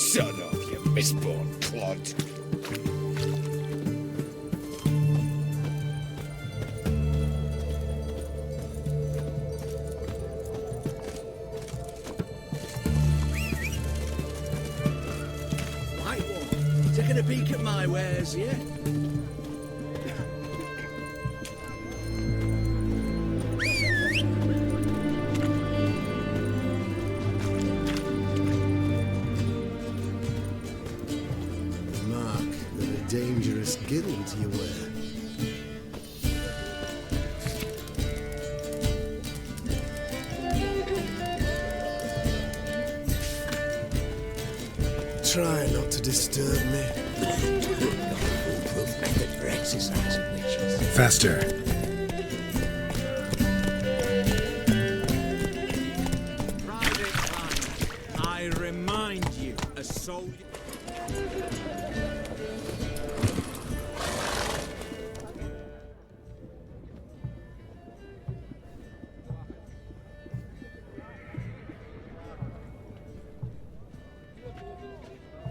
Shut up, you misborn clod. Right one. Taking a peek at my wares, yeah? Dangerous guild you wear. Try not to disturb me. Foolproof method for exercising witches. Faster. Private Client, I remind you, a soldier...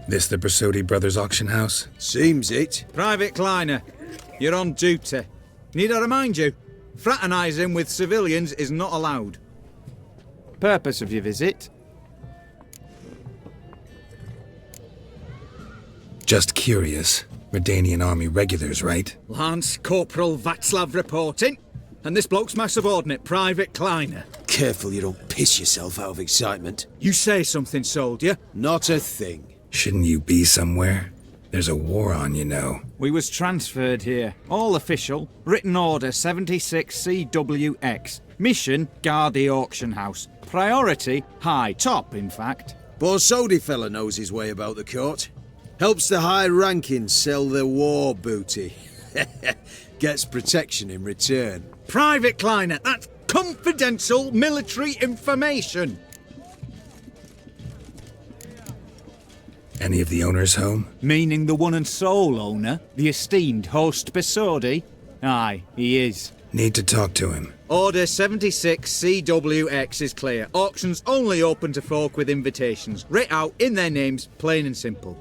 This the Brasodi Brothers auction house? Seems it. Private Kleiner, you're on duty. Need I remind you? Fraternising with civilians is not allowed. Purpose of your visit? Just curious. Redanian army regulars, right? Lance Corporal Václav reporting. And this bloke's my subordinate, Private Kleiner. Careful you don't piss yourself out of excitement. You say something, soldier. Not a thing. Shouldn't you be somewhere? There's a war on, you know. We was transferred here. All official. Written order 76CWX. Mission, guard the auction house. Priority, high. Top, in fact. Borsodi fella knows his way about the court. Helps the high-ranking sell their war booty. Gets protection in return. Private Kleiner, that's confidential military information. Any of the owners home? Meaning the one and sole owner, the esteemed host Besodi? Aye, he is. Need to talk to him. Order 76CWX is clear. Auctions only open to folk with invitations. Writ out in their names, plain and simple.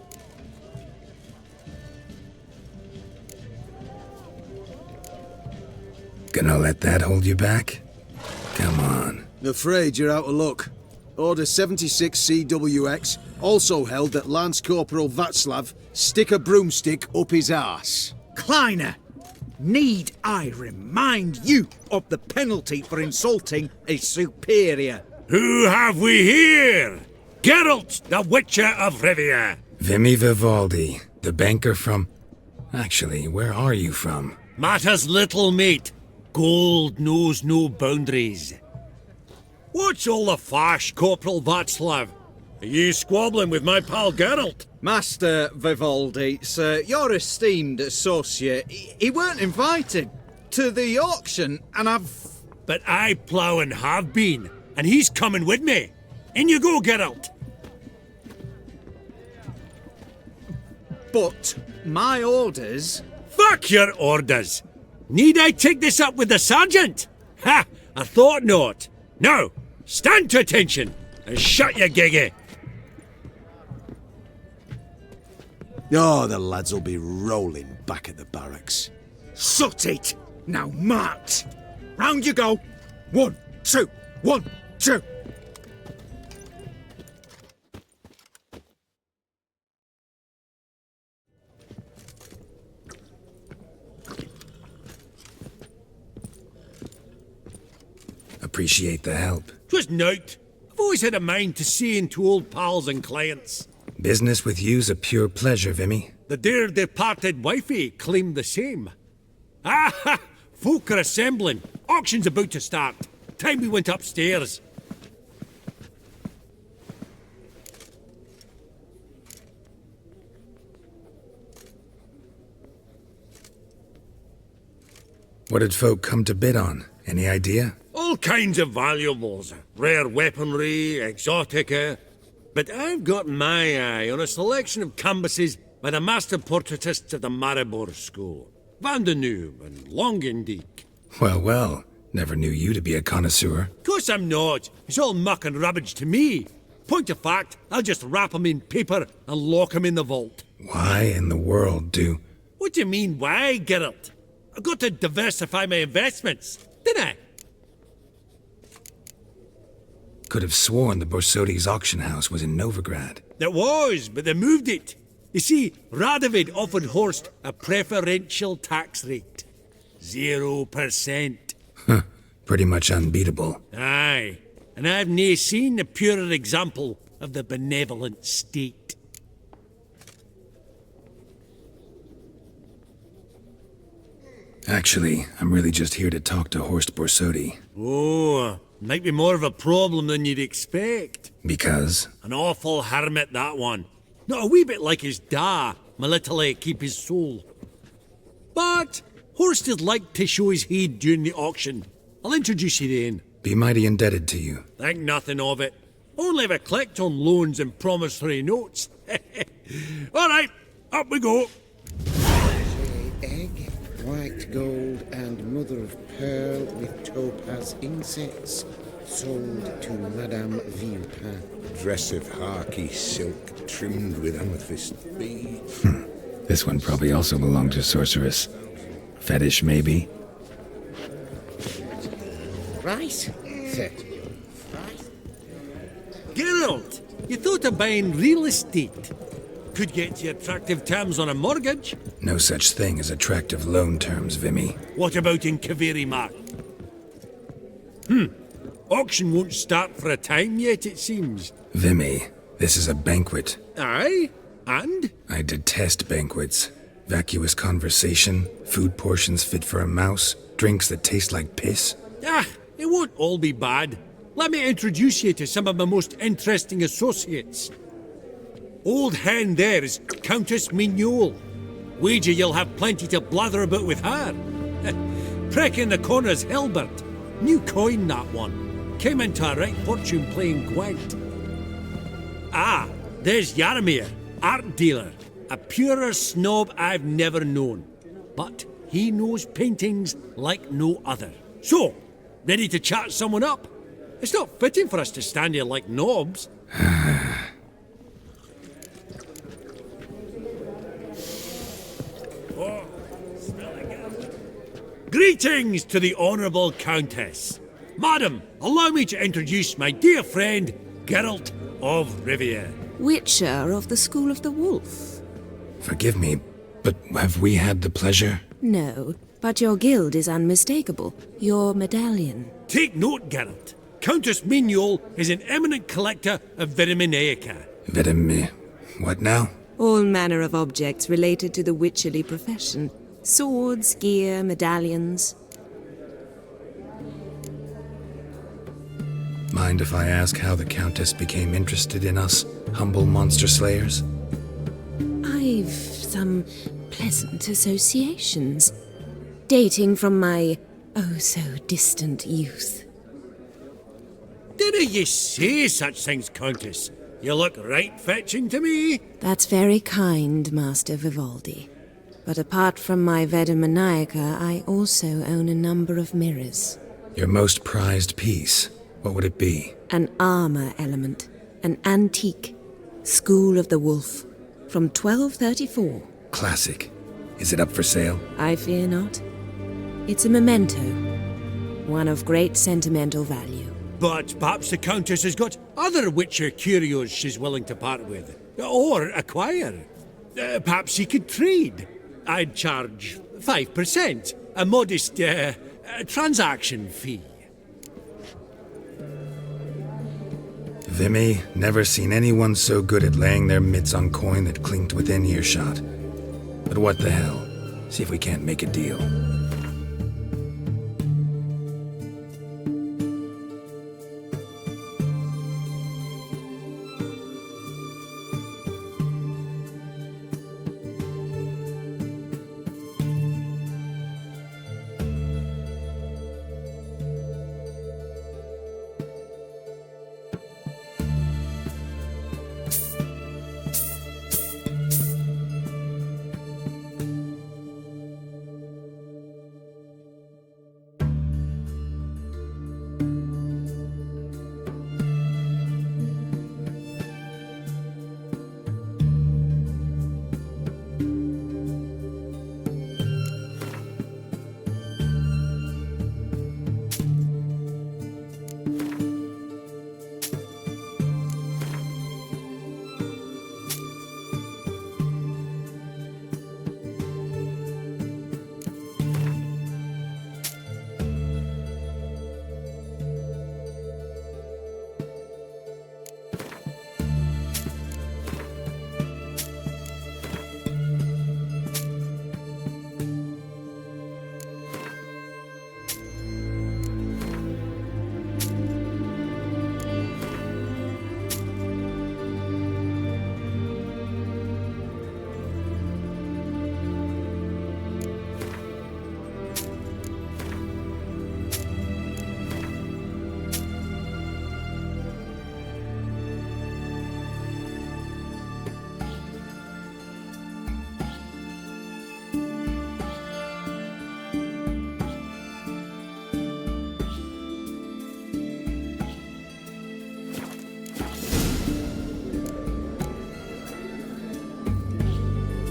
Gonna let that hold you back? Come on. Afraid you're out of luck. Order 76CWX also held that Lance Corporal Václav stick a broomstick up his arse. Kleiner, need I remind you of the penalty for insulting a superior? Who have we here? Geralt, the Witcher of Rivia. Vimy Vivaldi, the banker from... Actually, where are you from? Matters little, mate. Gold knows no boundaries. What's all the fash, Corporal Václav? Are you squabbling with my pal Geralt? Master Vivaldi, sir, your esteemed associate, he weren't invited to the auction, and I've... But I plough and have been, and he's coming with me. In you go, Geralt. But my orders... Fuck your orders. Need I take this up with the sergeant? Ha! I thought not. Now, stand to attention and shut your giggy. Oh, the lads will be rolling back at the barracks. Shut it! Now march! Round you go! 1, 2, 1, 2! Appreciate the help. 'Twas nowt. I've always had a mind to see into old pals and clients. Business with you's a pure pleasure, Vimy. The dear departed wifey claimed the same. Ah ha! Folk are assembling. Auction's about to start. Time we went upstairs. What did folk come to bid on? Any idea? All kinds of valuables. Rare weaponry, exotica. But I've got my eye on a selection of canvases by the master portraitists of the Maribor School. Van de Neuve and Longendijk. Well, well. Never knew you to be a connoisseur. Of course I'm not. It's all muck and rubbish to me. Point of fact, I'll just wrap 'em in paper and lock 'em in the vault. Why in the world do... What do you mean, why, Geralt? I've got to diversify my investments, didn't I? Could have sworn the Borsodi's auction house was in Novigrad. It was, but they moved it. You see, Radovid offered Horst a preferential tax rate. 0%. Huh. Pretty much unbeatable. Aye, and I've nae seen a purer example of the benevolent state. Actually, I'm really just here to talk to Horst Borsodi. Oh, might be more of a problem than you'd expect. Because? An awful hermit, that one. Not a wee bit like his da, my little keep his soul. But Horst would like to show his head during the auction. I'll introduce you then. Be mighty indebted to you. Think nothing of it. Only if I collect on loans and promissory notes. All right, up we go. Egg, white gold, and mother of pearl with topaz insets, sold to Madame Villepin. Dress of harky silk trimmed with amethyst beads. This one probably also belonged to Sorceress. Fetish, maybe? Rice, sir. Geralt, you thought of buying real estate. Could get you attractive terms on a mortgage. No such thing as attractive loan terms, Vimy. What about in Kaveri Mark? Auction won't start for a time yet, it seems. Vimy, this is a banquet. Aye, and? I detest banquets. Vacuous conversation, food portions fit for a mouse, drinks that taste like piss. Ah, it won't all be bad. Let me introduce you to some of my most interesting associates. Old hen there is Countess Mignole. Wager you'll have plenty to blather about with her. Prick in the corner's Hilbert. New coin, that one. Came into a right fortune playing Gwent. Ah, there's Yaramir, art dealer. A purer snob I've never known. But he knows paintings like no other. So, ready to chat someone up? It's not fitting for us to stand here like knobs. Oh, smelling good. Greetings to the Honourable Countess. Madam, allow me to introduce my dear friend, Geralt of Rivia. Witcher of the School of the Wolf. Forgive me, but have we had the pleasure? No, but your guild is unmistakable. Your medallion. Take note, Geralt. Countess Mignole is an eminent collector of Vitaminaica. What now? All manner of objects related to the witcherly profession. Swords, gear, medallions. Mind if I ask how the Countess became interested in us, humble monster slayers? I've some pleasant associations, dating from my oh-so-distant youth. Dinna ye say such things, Countess? You look right fetching to me. That's very kind, Master Vivaldi. But apart from my Vitaminaica, I also own a number of mirrors. Your most prized piece, what would it be? An armor element, an antique, School of the Wolf, from 1234. Classic. Is it up for sale? I fear not. It's a memento, one of great sentimental value. But perhaps the Countess has got other Witcher curios she's willing to part with. Or acquire. Perhaps she could trade. I'd charge 5%, a modest transaction fee. Vimy, never seen anyone so good at laying their mitts on coin that clinked within earshot. But what the hell? See if we can't make a deal.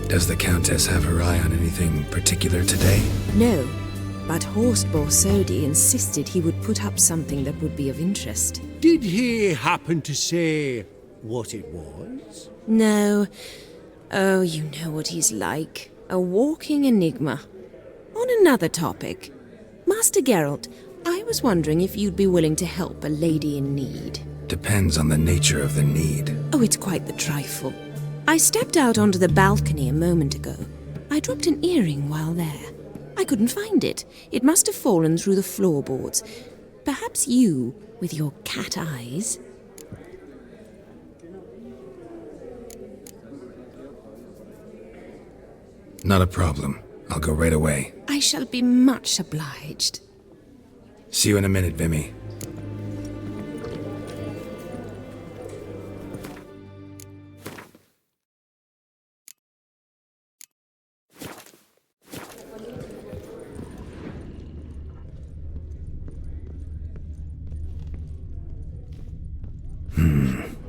Does the Countess have her eye on anything particular today? No, but Horst Borsodi insisted he would put up something that would be of interest. Did he happen to say what it was? No. Oh, you know what he's like. A walking enigma. On another topic, Master Geralt, I was wondering if you'd be willing to help a lady in need. Depends on the nature of the need. Oh, it's quite the trifle. I stepped out onto the balcony a moment ago. I dropped an earring while there. I couldn't find it. It must have fallen through the floorboards. Perhaps you, with your cat eyes... Not a problem. I'll go right away. I shall be much obliged. See you in a minute, Vimy.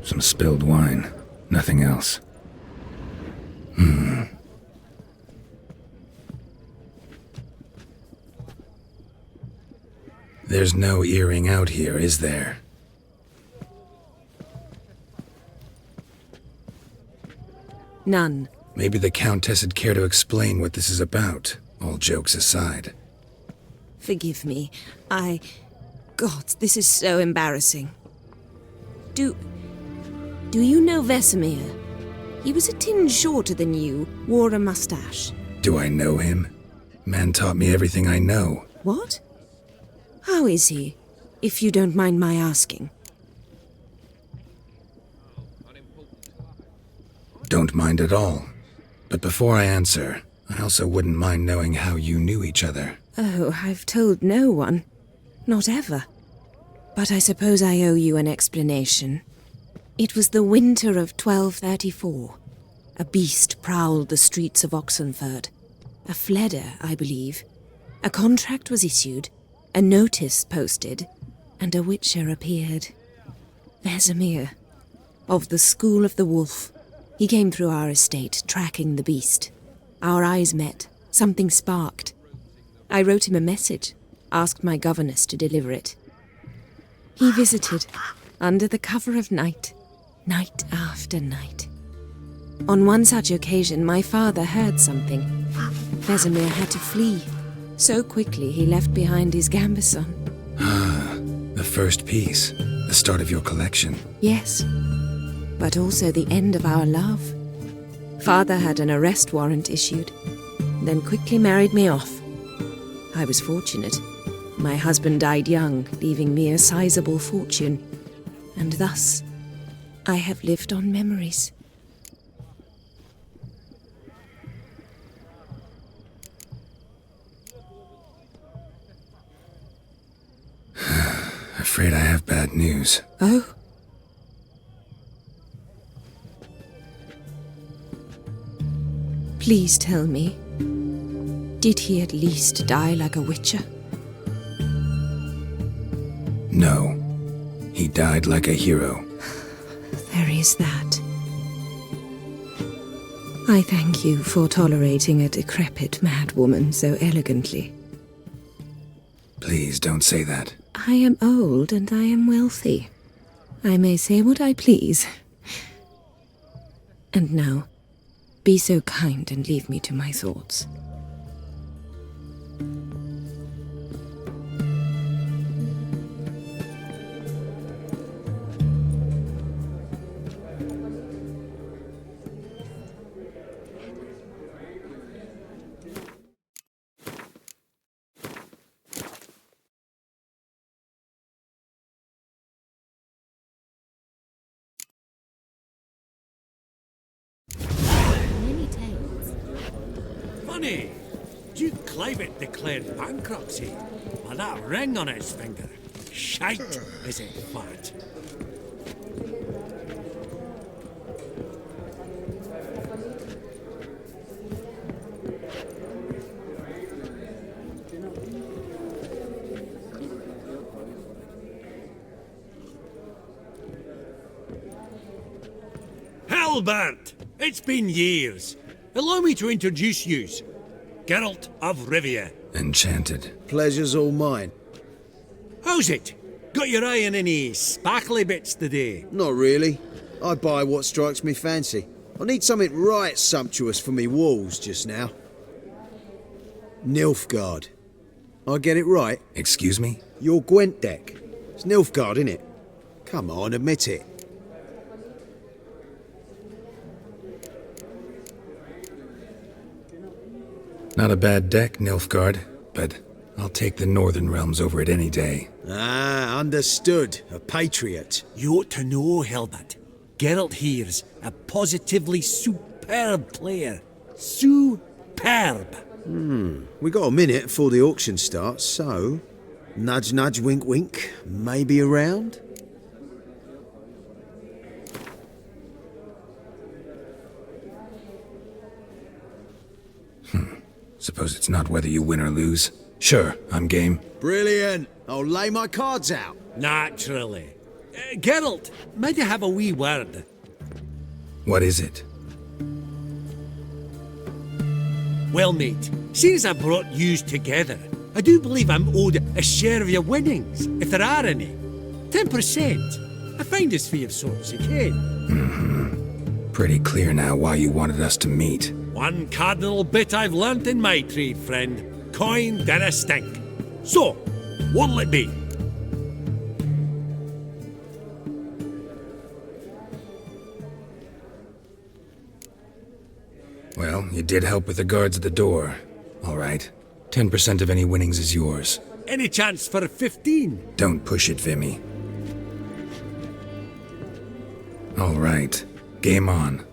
Some spilled wine. Nothing else. There's no earring out here, is there? None. Maybe the Countess would care to explain what this is about, all jokes aside. Forgive me. God, this is so embarrassing. Do you know Vesemir? He was a tinge shorter than you, wore a mustache. Do I know him? Man taught me everything I know. What? How is he, if you don't mind my asking? Don't mind at all. But before I answer, I also wouldn't mind knowing how you knew each other. Oh, I've told no one. Not ever. But I suppose I owe you an explanation. It was the winter of 1234. A beast prowled the streets of Oxenford. A Fleder, I believe. A contract was issued, a notice posted, and a witcher appeared. Vesemir, of the School of the Wolf. He came through our estate, tracking the beast. Our eyes met. Something sparked. I wrote him a message, asked my governess to deliver it. He visited, under the cover of night, night after night. On one such occasion, my father heard something. Vesemir had to flee. So quickly he left behind his gambeson. The first piece, the start of your collection. Yes, but also the end of our love. Father had an arrest warrant issued, then quickly married me off. I was fortunate. My husband died young, leaving me a sizable fortune. And thus, I have lived on memories. Afraid I have bad news. Oh? Please tell me, did he at least die like a witcher? No. He died like a hero. There is that. I thank you for tolerating a decrepit madwoman so elegantly. Please don't say that. I am old and I am wealthy. I may say what I please. And now, be so kind and leave me to my thoughts. Funny, Duke Clivet declared bankruptcy with that ring on his finger. Shite, is it fat? Halbert! It's been years. allow me to introduce yous. Geralt of Rivia. Enchanted. Pleasure's all mine. How's it? Got your eye on any sparkly bits today? Not really. I buy what strikes me fancy. I need something right sumptuous for me walls just now. Nilfgaard. I get it right? Excuse me? Your Gwent deck. It's Nilfgaard, innit? Come on, admit it. Not a bad deck, Nilfgaard, but I'll take the Northern Realms over it any day. Ah, understood. A patriot. You ought to know, Hilbert. Geralt here's a positively superb player. Superb. We got a minute before the auction starts, so... Nudge, nudge, wink, wink. Maybe around? Suppose it's not whether you win or lose. Sure, I'm game. Brilliant. I'll lay my cards out. Naturally. Geralt, might I have a wee word? What is it? Well, mate, seeing as I brought yous together, I do believe I'm owed a share of your winnings, if there are any. 10%. I find as fair sort as you can. Pretty clear now why you wanted us to meet. One cardinal bit I've learnt in my trade, friend. Coin dinna stink. So, what'll it be? Well, you did help with the guards at the door. All right. 10% of any winnings is yours. Any chance for 15? Don't push it, Vimy. All right. Game on.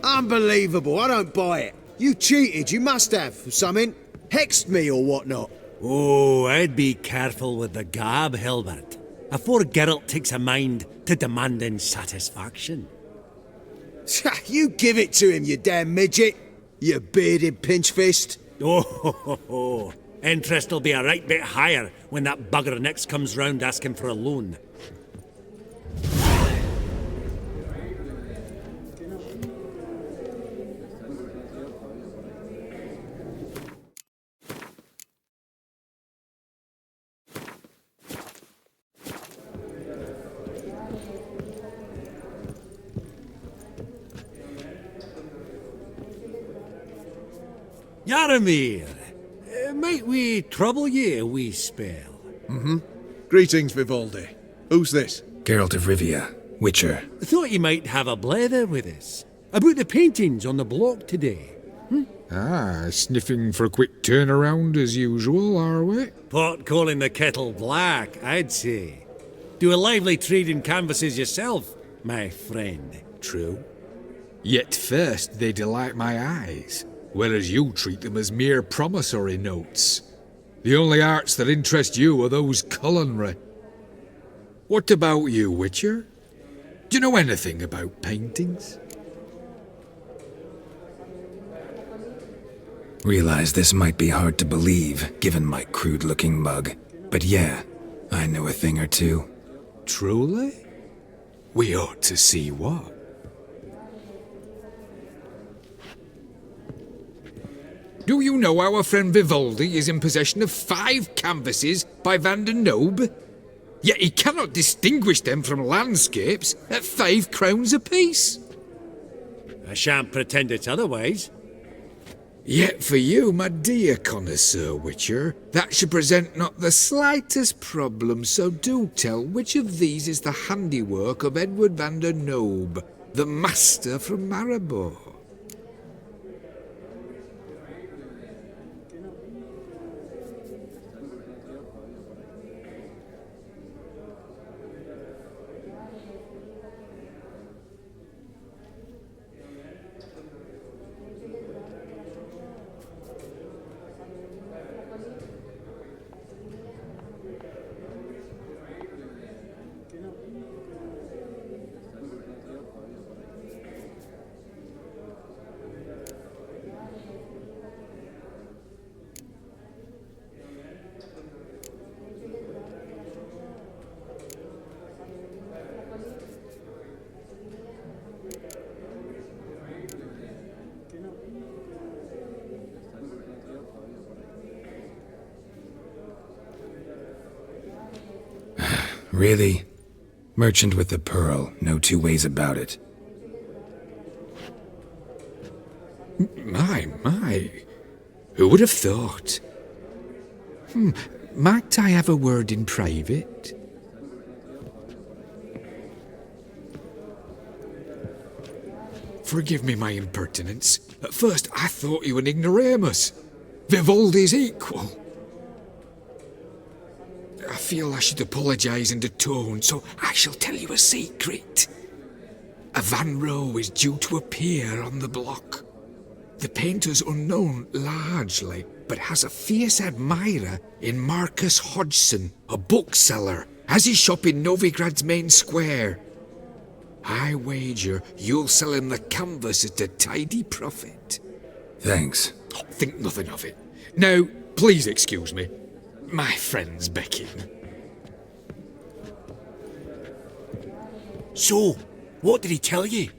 Unbelievable, I don't buy it. You cheated, you must have, for something. Hexed me or whatnot. Oh, I'd be careful with the gab, Hilbert. Afore Geralt takes a mind to demanding satisfaction. You give it to him, you damn midget. You bearded pinchfist. Oh, ho, ho, ho. Interest will be a right bit higher when that bugger next comes round asking for a loan. Yaramir, might we trouble ye a wee spell? Greetings, Vivaldi. Who's this? Geralt of Rivia, Witcher. Thought you might have a blether with us. About the paintings on the block today. Ah, sniffing for a quick turnaround as usual, are we? Pot calling the kettle black, I'd say. Do a lively trade in canvases yourself, my friend. True. Yet first they delight my eyes, whereas you treat them as mere promissory notes. The only arts that interest you are those culinary. What about you, Witcher? Do you know anything about paintings? Realize this might be hard to believe, given my crude-looking mug. But yeah, I know a thing or two. Truly? We ought to see what. Do you know our friend Vivaldi is in possession of 5 canvases by Van der Nobe? Yet he cannot distinguish them from landscapes at 5 crowns apiece. I shan't pretend it's otherwise. Yet for you, my dear connoisseur Witcher, that should present not the slightest problem, so do tell which of these is the handiwork of Edward van der Nobe, the master from Maribor. Really? Merchant with the pearl, no two ways about it. My. Who would have thought? Might I have a word in private? Forgive me my impertinence. At first I thought you an ignoramus. Vivaldi's equal. I feel I should apologise and atone, so I shall tell you a secret. A Van Rowe is due to appear on the block. The painter's unknown largely, but has a fierce admirer in Marcus Hodgson, a bookseller, has his shop in Novigrad's main square. I wager you'll sell him the canvas at a tidy profit. Thanks. Oh, think nothing of it. Now, please excuse me. My friend's becking. So, what did he tell you?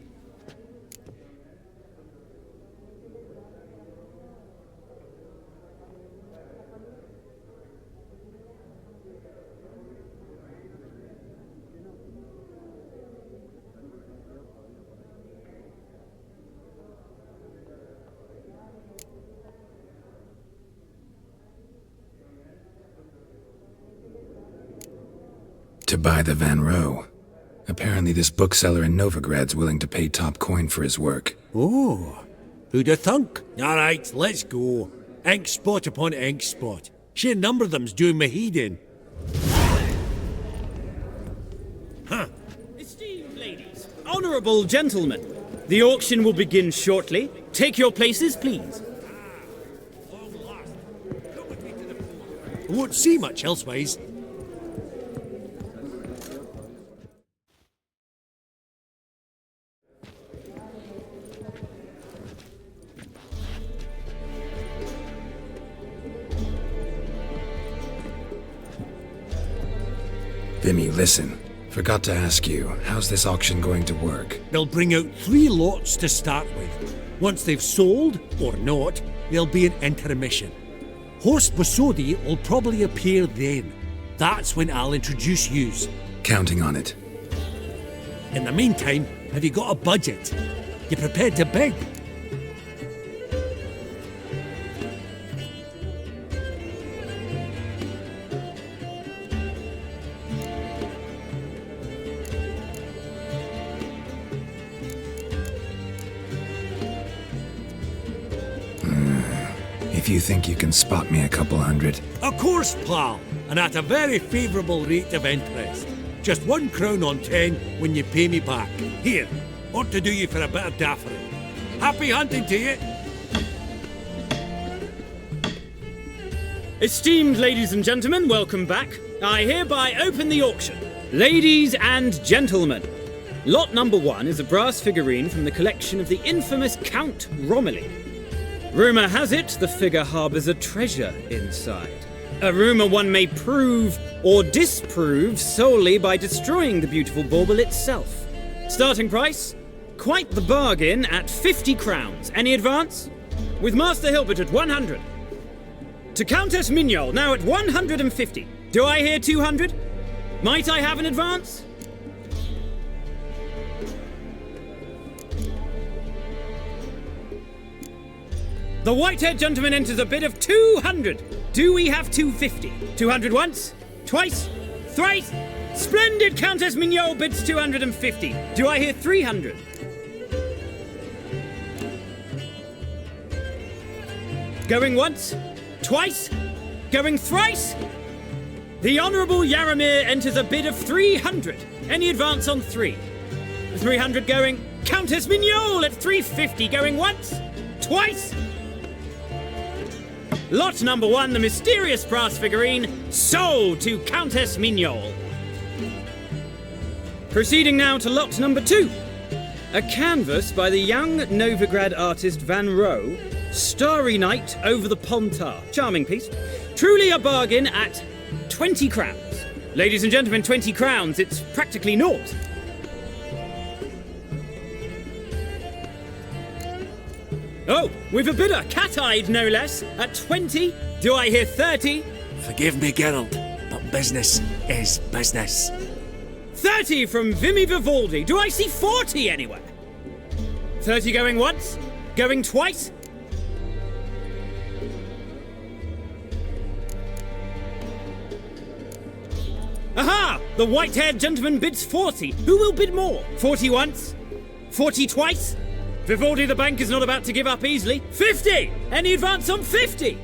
To buy the Van Rowe. Apparently this bookseller in Novigrad's willing to pay top coin for his work. Oh, who'd have thunk? All right, let's go. Ink spot upon ink spot. Sheer number of them's doing me heed in. Esteemed ladies, honourable gentlemen, The auction will begin shortly. Take your places, please. I won't see much elsewise. Vimy, listen. Forgot to ask you, how's this auction going to work? They'll bring out 3 lots to start with. Once they've sold, or not, there'll be an intermission. Horst Bosodi will probably appear then. That's when I'll introduce yous. Counting on it. In the meantime, have you got a budget? You prepared to bid? If you think you can spot me a couple hundred. Of course, pal, and at a very favourable rate of interest. Just 1 crown on 10 when you pay me back. Here, ought to do you for a bit of daffery. Happy hunting to you. Esteemed ladies and gentlemen, welcome back. I hereby open the auction. Ladies and gentlemen, lot number 1 is a brass figurine from the collection of the infamous Count Romilly. Rumour has it the figure harbours a treasure inside. A rumour one may prove or disprove solely by destroying the beautiful bauble itself. Starting price? Quite the bargain at 50 crowns. Any advance? With Master Hilbert at 100. To Countess Mignol, now at 150. Do I hear 200? Might I have an advance? The white-haired gentleman enters a bid of 200. Do we have 250? 200 once? Twice? Thrice? Splendid! Countess Mignol bids 250. Do I hear 300? Going once? Twice? Going thrice? The Honourable Yaramir enters a bid of 300. Any advance on 3? 300 going. Countess Mignol at 350. Going once? Twice? Lot number 1, the mysterious brass figurine, sold to Countess Mignol. Proceeding now to lot number 2. A canvas by the young Novigrad artist Van Rohe, Starry Night over the Pontar. Charming piece. Truly a bargain at 20 crowns. Ladies and gentlemen, 20 crowns, it's practically naught. Oh, we've a bidder, cat-eyed no less, at 20. Do I hear 30? Forgive me, Geralt, but business is business. 30 from Vimy Vivaldi. Do I see 40 anywhere? 30 going once? Going twice? Aha! The white-haired gentleman bids 40. Who will bid more? 40 once? 40 twice? Vivaldi the bank is not about to give up easily. 50! Any advance on 50?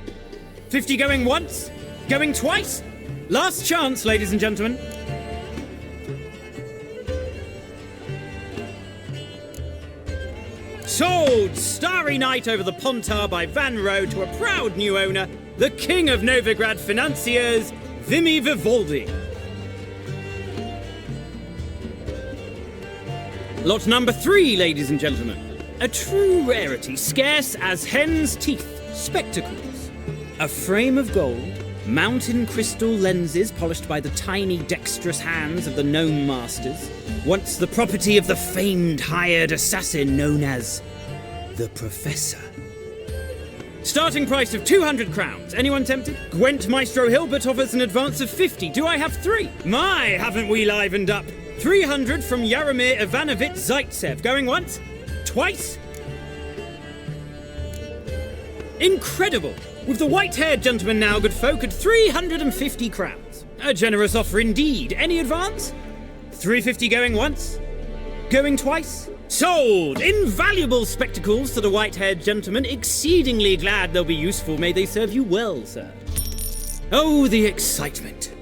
50 going once? Going twice? Last chance, ladies and gentlemen. Sold! Starry Night over the Pontar by Van Rohe to a proud new owner, the king of Novigrad financiers, Vimy Vivaldi. Lot number 3, ladies and gentlemen. A true rarity, scarce as hen's teeth. Spectacles. A frame of gold, mountain crystal lenses polished by the tiny dexterous hands of the gnome masters, once the property of the famed hired assassin known as the Professor. Starting price of 200 crowns. Anyone tempted? Gwent Maestro Hilbert offers an advance of 50. Do I have 3? My, haven't we livened up? 300 from Yaramir Ivanovich Zaitsev. Going once? Twice? Incredible! With the white-haired gentleman now, good folk, at 350 crowns. A generous offer indeed. Any advance? 350 going once? Going twice? Sold! Invaluable spectacles to the white-haired gentleman. Exceedingly glad they'll be useful. May they serve you well, sir. Oh, the excitement.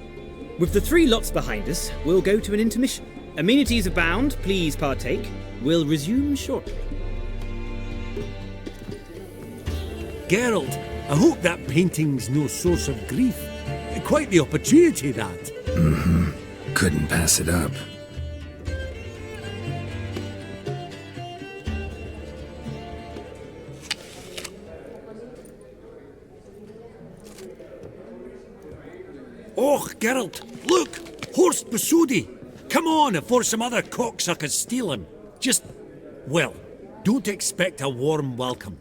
With the 3 lots behind us, we'll go to an intermission. Amenities abound, please partake. will resume shortly. Geralt, I hope that painting's no source of grief. Quite the opportunity, that. Couldn't pass it up. Oh, Geralt, look! Horst Besudi! Come on, before some other cocksuckers steal him. Just, well, don't expect a warm welcome.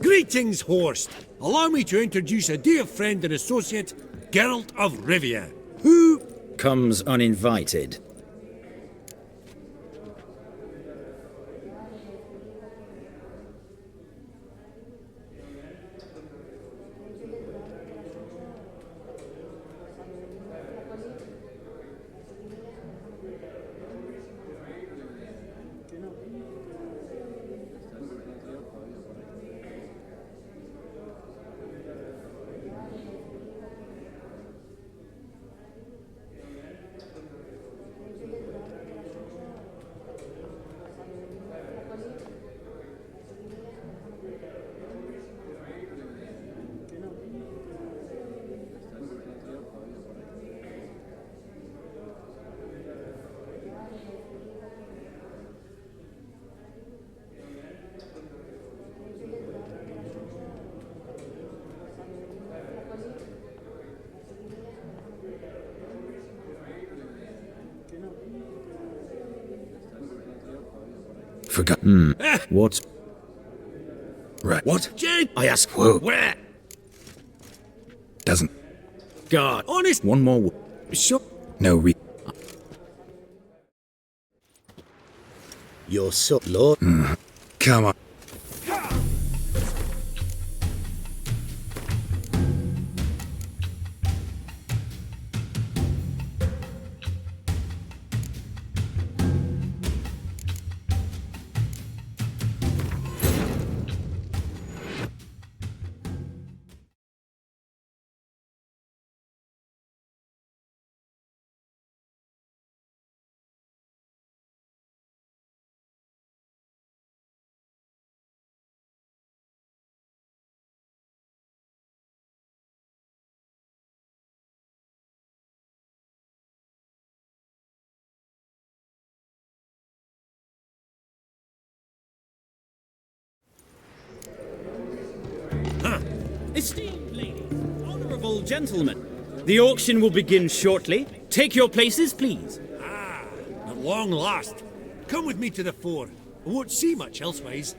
Greetings, Horst! Allow me to introduce a dear friend and associate, Geralt of Rivia, who... comes uninvited. Forgot. What? Right. What? Jade! I ask. Whoa. Where? Doesn't. God. Honest... One more. Shut... No re. You're so Lord. Come on. Esteemed ladies, honourable gentlemen, the auction will begin shortly. Take your places, please. At long last. Come with me to the fore. I won't see much elsewise.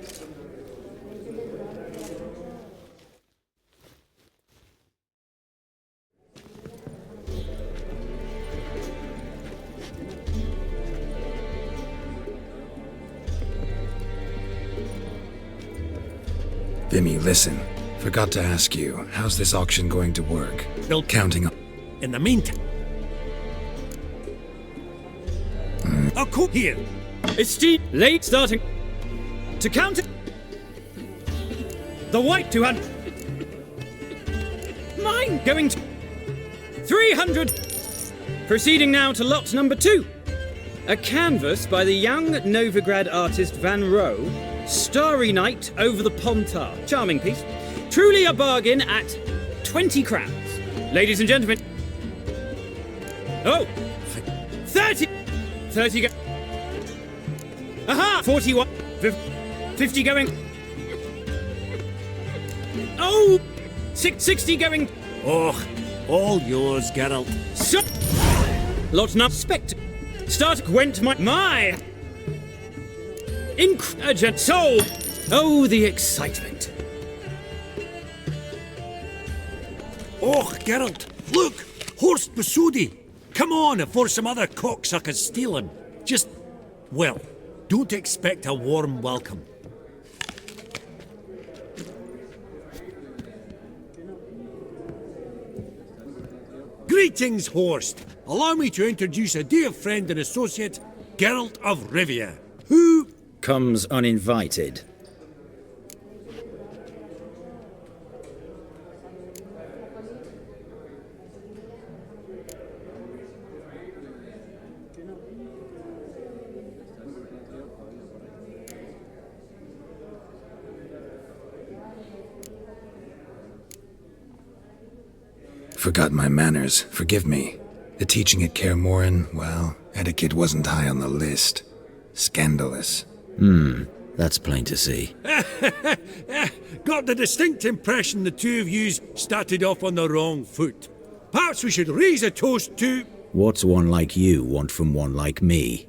Vimy, listen. Forgot to ask you, how's this auction going to work? They'll Counting on... In the meantime... Oh, cool. Here. Esteemed late starting to count it. The white 200. Mine going to 300. Proceeding now to lot number 2. A canvas by the young Novigrad artist Van Rohe, Starry Night over the Pontar. Charming piece. Truly a bargain at 20 crowns. Ladies and gentlemen. Oh, 30. 30 go. Aha! 41. 50 going. Oh! 60 going. Oh, all yours, Geralt. So, lot not spect. Start went my incredible soul. Oh, the excitement. Oh, Geralt, look! Horst Besudi! Come on, before some other cocksuckers steal him. Just, well, don't expect a warm welcome. Greetings, Horst! Allow me to introduce a dear friend and associate, Geralt of Rivia, who... Comes uninvited. Forgot my manners. Forgive me. The teaching at Kaer Morhen, well, etiquette wasn't high on the list. Scandalous. That's plain to see. Got the distinct impression the two of yous started off on the wrong foot. Perhaps we should raise a toast to... What's one like you want from one like me?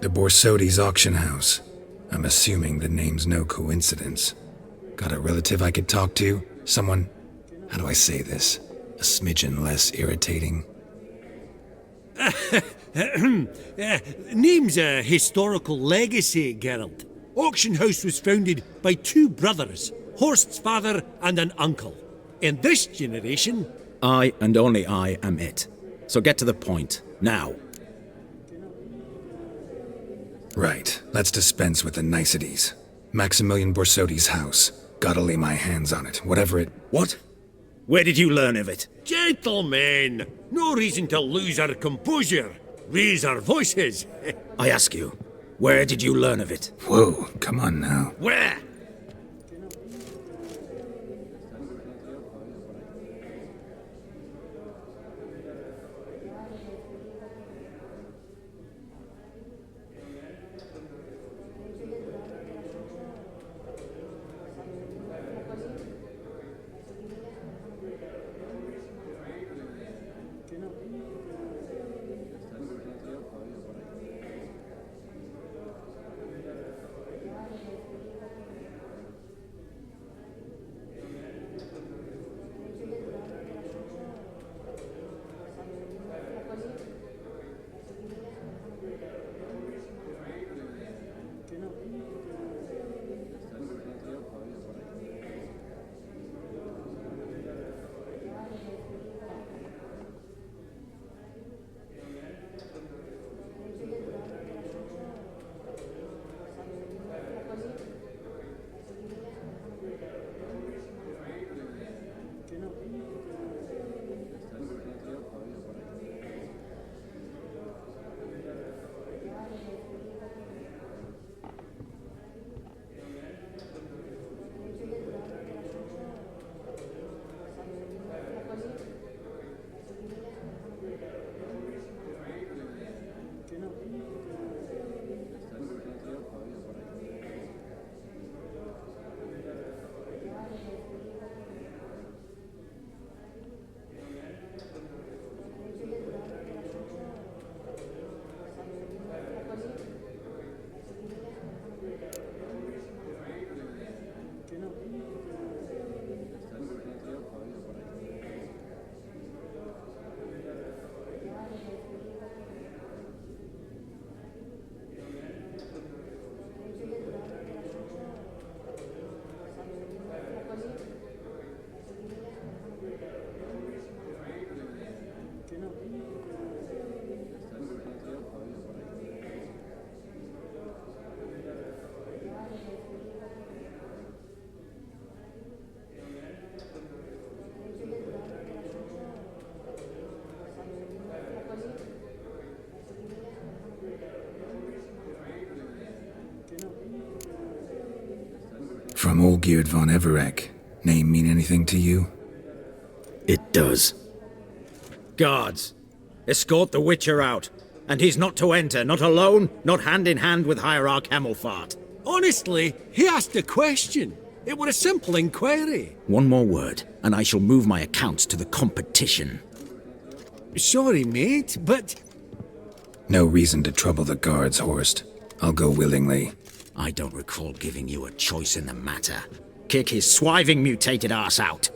The Borsodi's auction house. I'm assuming the name's no coincidence. Got a relative I could talk to? Someone, how do I say this? A smidgen less irritating. Name's a historical legacy, Geralt. Auction house was founded by two brothers, Horst's father and an uncle. In this generation... I and only I am it. So get to the point, now. Right, let's dispense with the niceties. Maximilian Borsodi's house. Gotta lay my hands on it, whatever it... What? Where did you learn of it? Gentlemen, no reason to lose our composure. Raise our voices. I ask you, where did you learn of it? Whoa, come on now. Where? From Olgierd von Everec. Name mean anything to you? It does. Guards, escort the Witcher out. And he's not to enter, not alone, not hand in hand with Hierarch Hemelfart. Honestly, he asked a question. It were a simple inquiry. One more word, and I shall move my accounts to the competition. Sorry, mate, but... No reason to trouble the guards, Horst. I'll go willingly. I don't recall giving you a choice in the matter. Kick his swiving mutated ass out.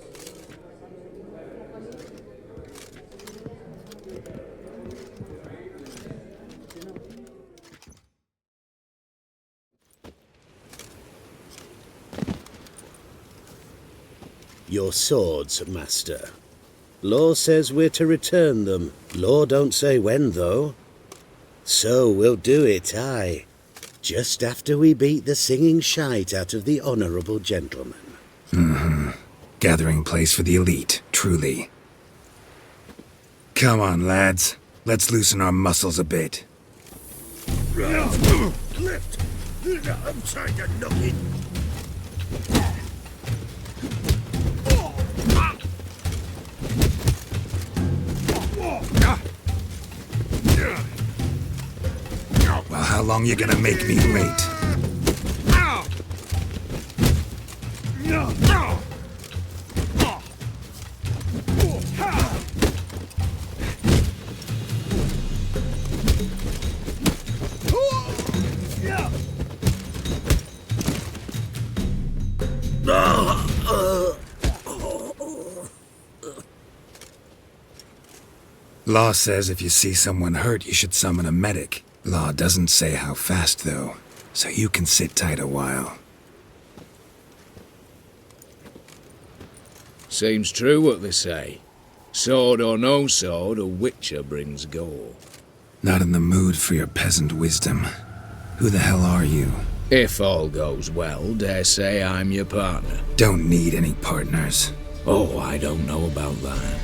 Your swords, master. Law says we're to return them. Law don't say when, though. So we'll do it, aye. Just after we beat the singing shite out of the honourable gentleman. Gathering place for the elite, truly. Come on, lads. Let's loosen our muscles a bit. Lift! I'm trying to knock it. long you gonna make me wait? Law says if you see someone hurt, you should summon a medic. Law doesn't say how fast, though, so you can sit tight a while. Seems true what they say. Sword or no sword, a witcher brings gore. Not in the mood for your peasant wisdom. Who the hell are you? If all goes well, dare say I'm your partner. Don't need any partners. Oh, I don't know about that.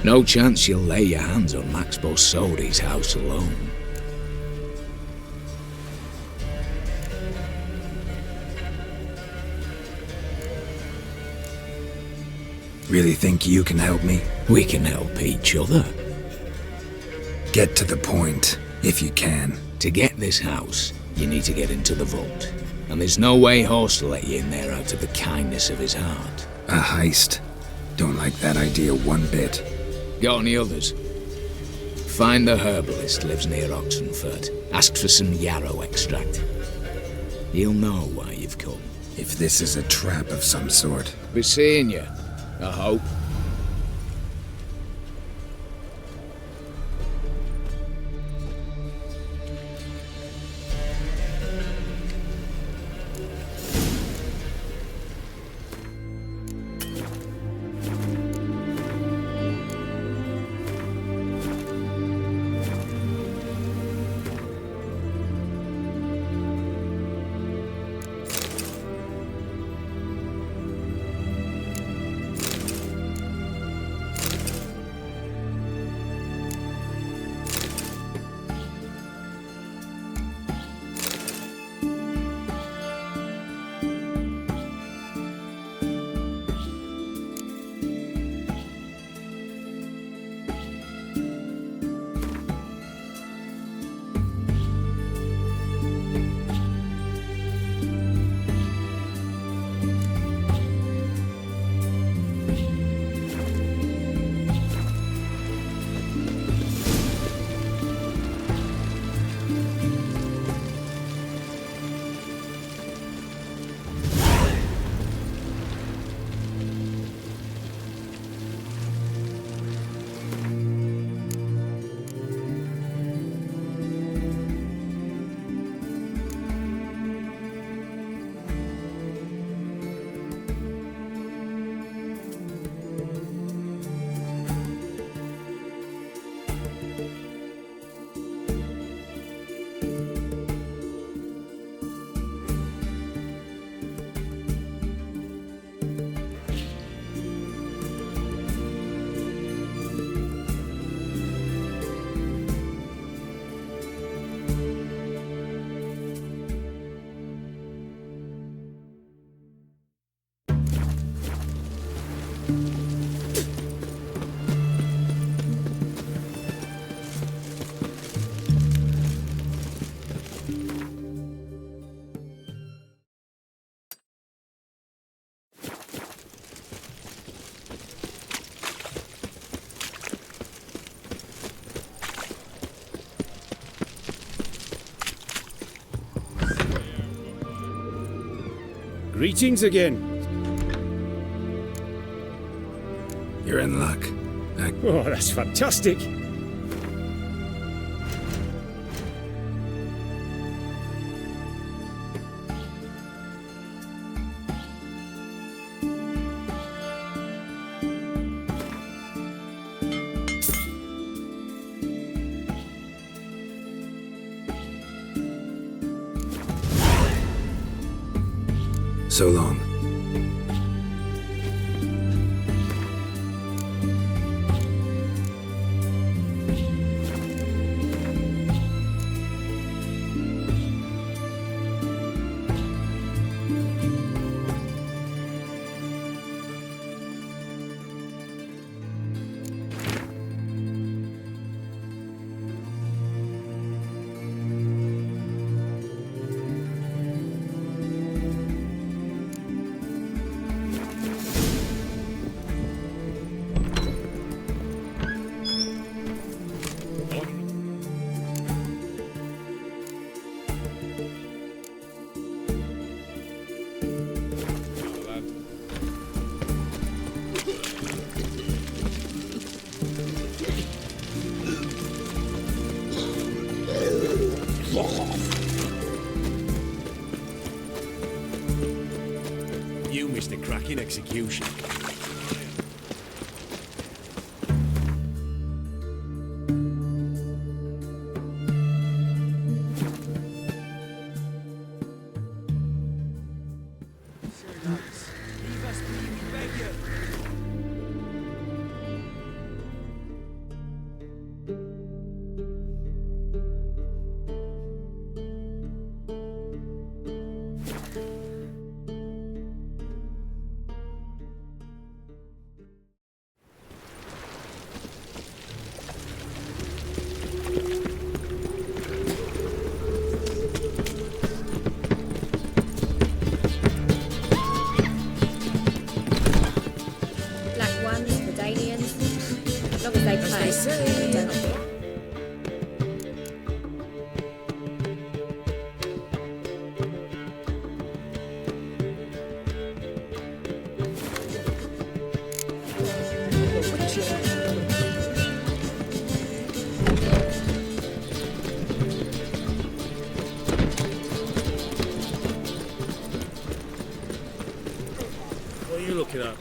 No chance you'll lay your hands on Max Borsodi's house alone. Really think you can help me? We can help each other. Get to the point, if you can. To get this house, you need to get into the vault. And there's no way Horst will let you in there out of the kindness of his heart. A heist? Don't like that idea one bit. Got any others? Find the herbalist, lives near Oxenfurt. Ask for some yarrow extract. He'll know why you've come. If this is a trap of some sort. Be seeing you, I hope. Greetings again. You're in luck. Oh, that's fantastic. So long. fucking execution. Black ones, medallions. As long as they play. Don't care. What are you looking at?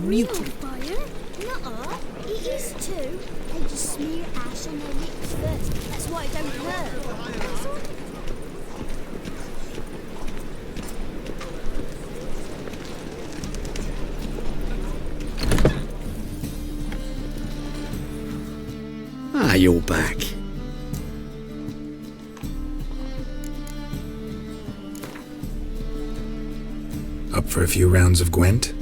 mutant. Fire? Nuh-uh. It is too. They just smear ash on their lips first. That's why it don't hurt. Ah, you're back. Up for a few rounds of Gwent?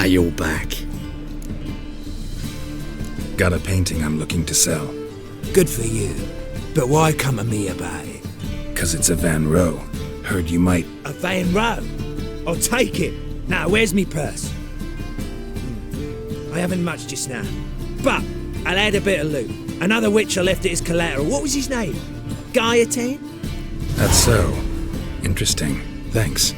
you're back. Got a painting I'm looking to sell. Good for you. But why come to me about it? 'Cause it's a Van Row. Heard you might... A Van Row? I'll take it. Now, where's me purse? I haven't much just now. But I'll add a bit of loot. Another witcher left it as collateral. What was his name? Gaiatan? That's so. Interesting. Thanks.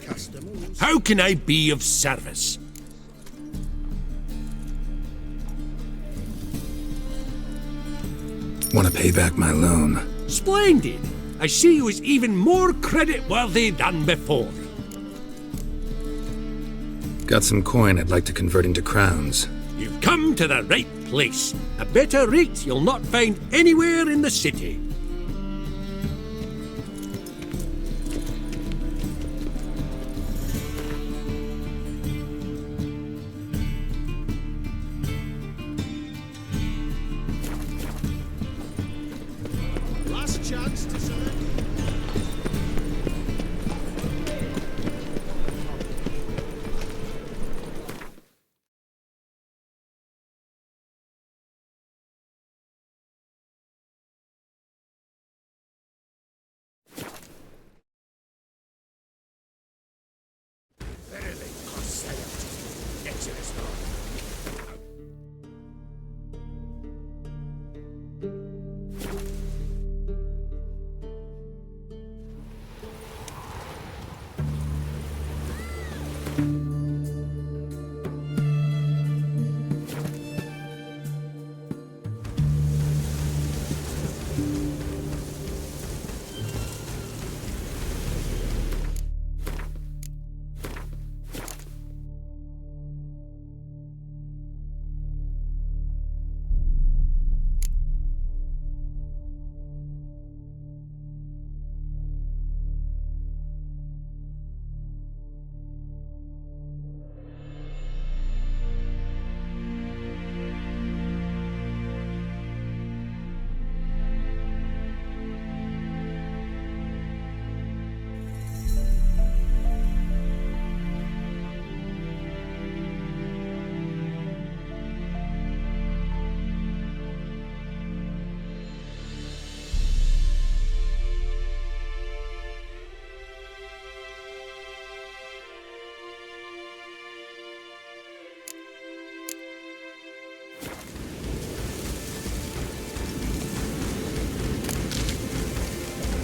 Customers. How can I be of service? Want to pay back my loan? Splendid! I see you as even more credit-worthy than before. Got some coin I'd like to convert into crowns. You've come to the right place. A better rate you'll not find anywhere in the city.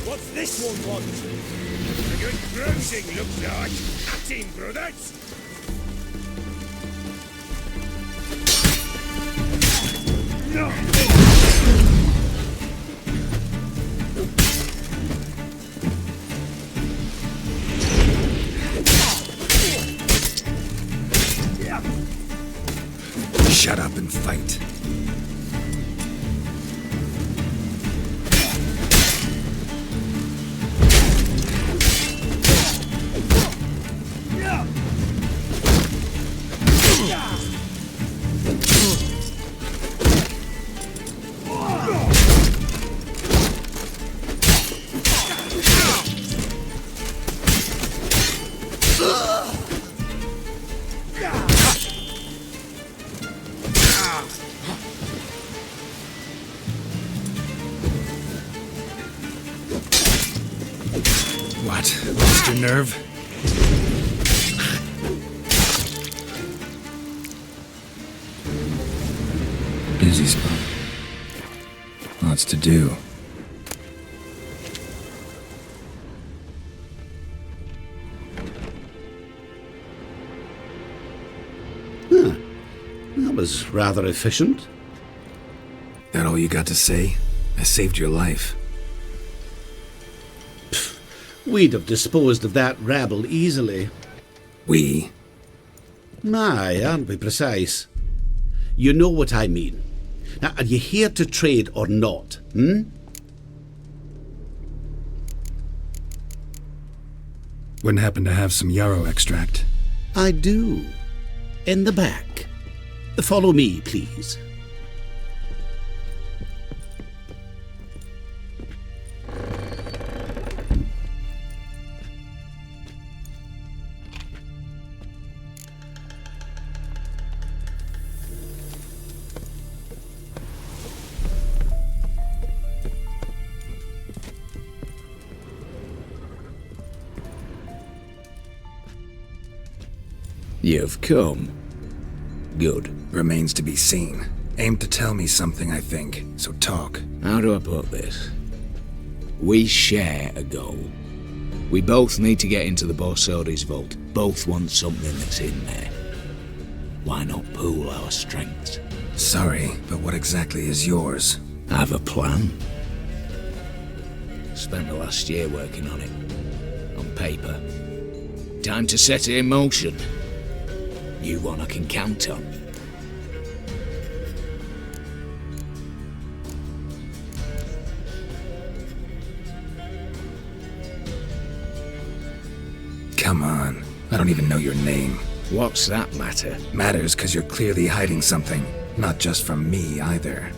What's this one want? A good cruising, looks like. At him, brothers! Shut up and fight. What? Lost your nerve? Busy spot. Lots to do. Huh. That was rather efficient. That all you got to say? I saved your life. We'd have disposed of that rabble easily. We? Aye, aren't we precise? You know what I mean. Now, are you here to trade or not, Wouldn't happen to have some yarrow extract. I do. In the back. Follow me, please. You've come. Good. Remains to be seen. Aim to tell me something, I think, so talk. How do I put this? We share a goal. We both need to get into the Borsodi's vault. Both want something that's in there. Why not pool our strengths? Sorry, but what exactly is yours? I have a plan. Spent the last year working on it. On paper. Time to set it in motion. You one I can count on. Come on. I don't even know your name. What's that matter? Matters because you're clearly hiding something. Not just from me, either.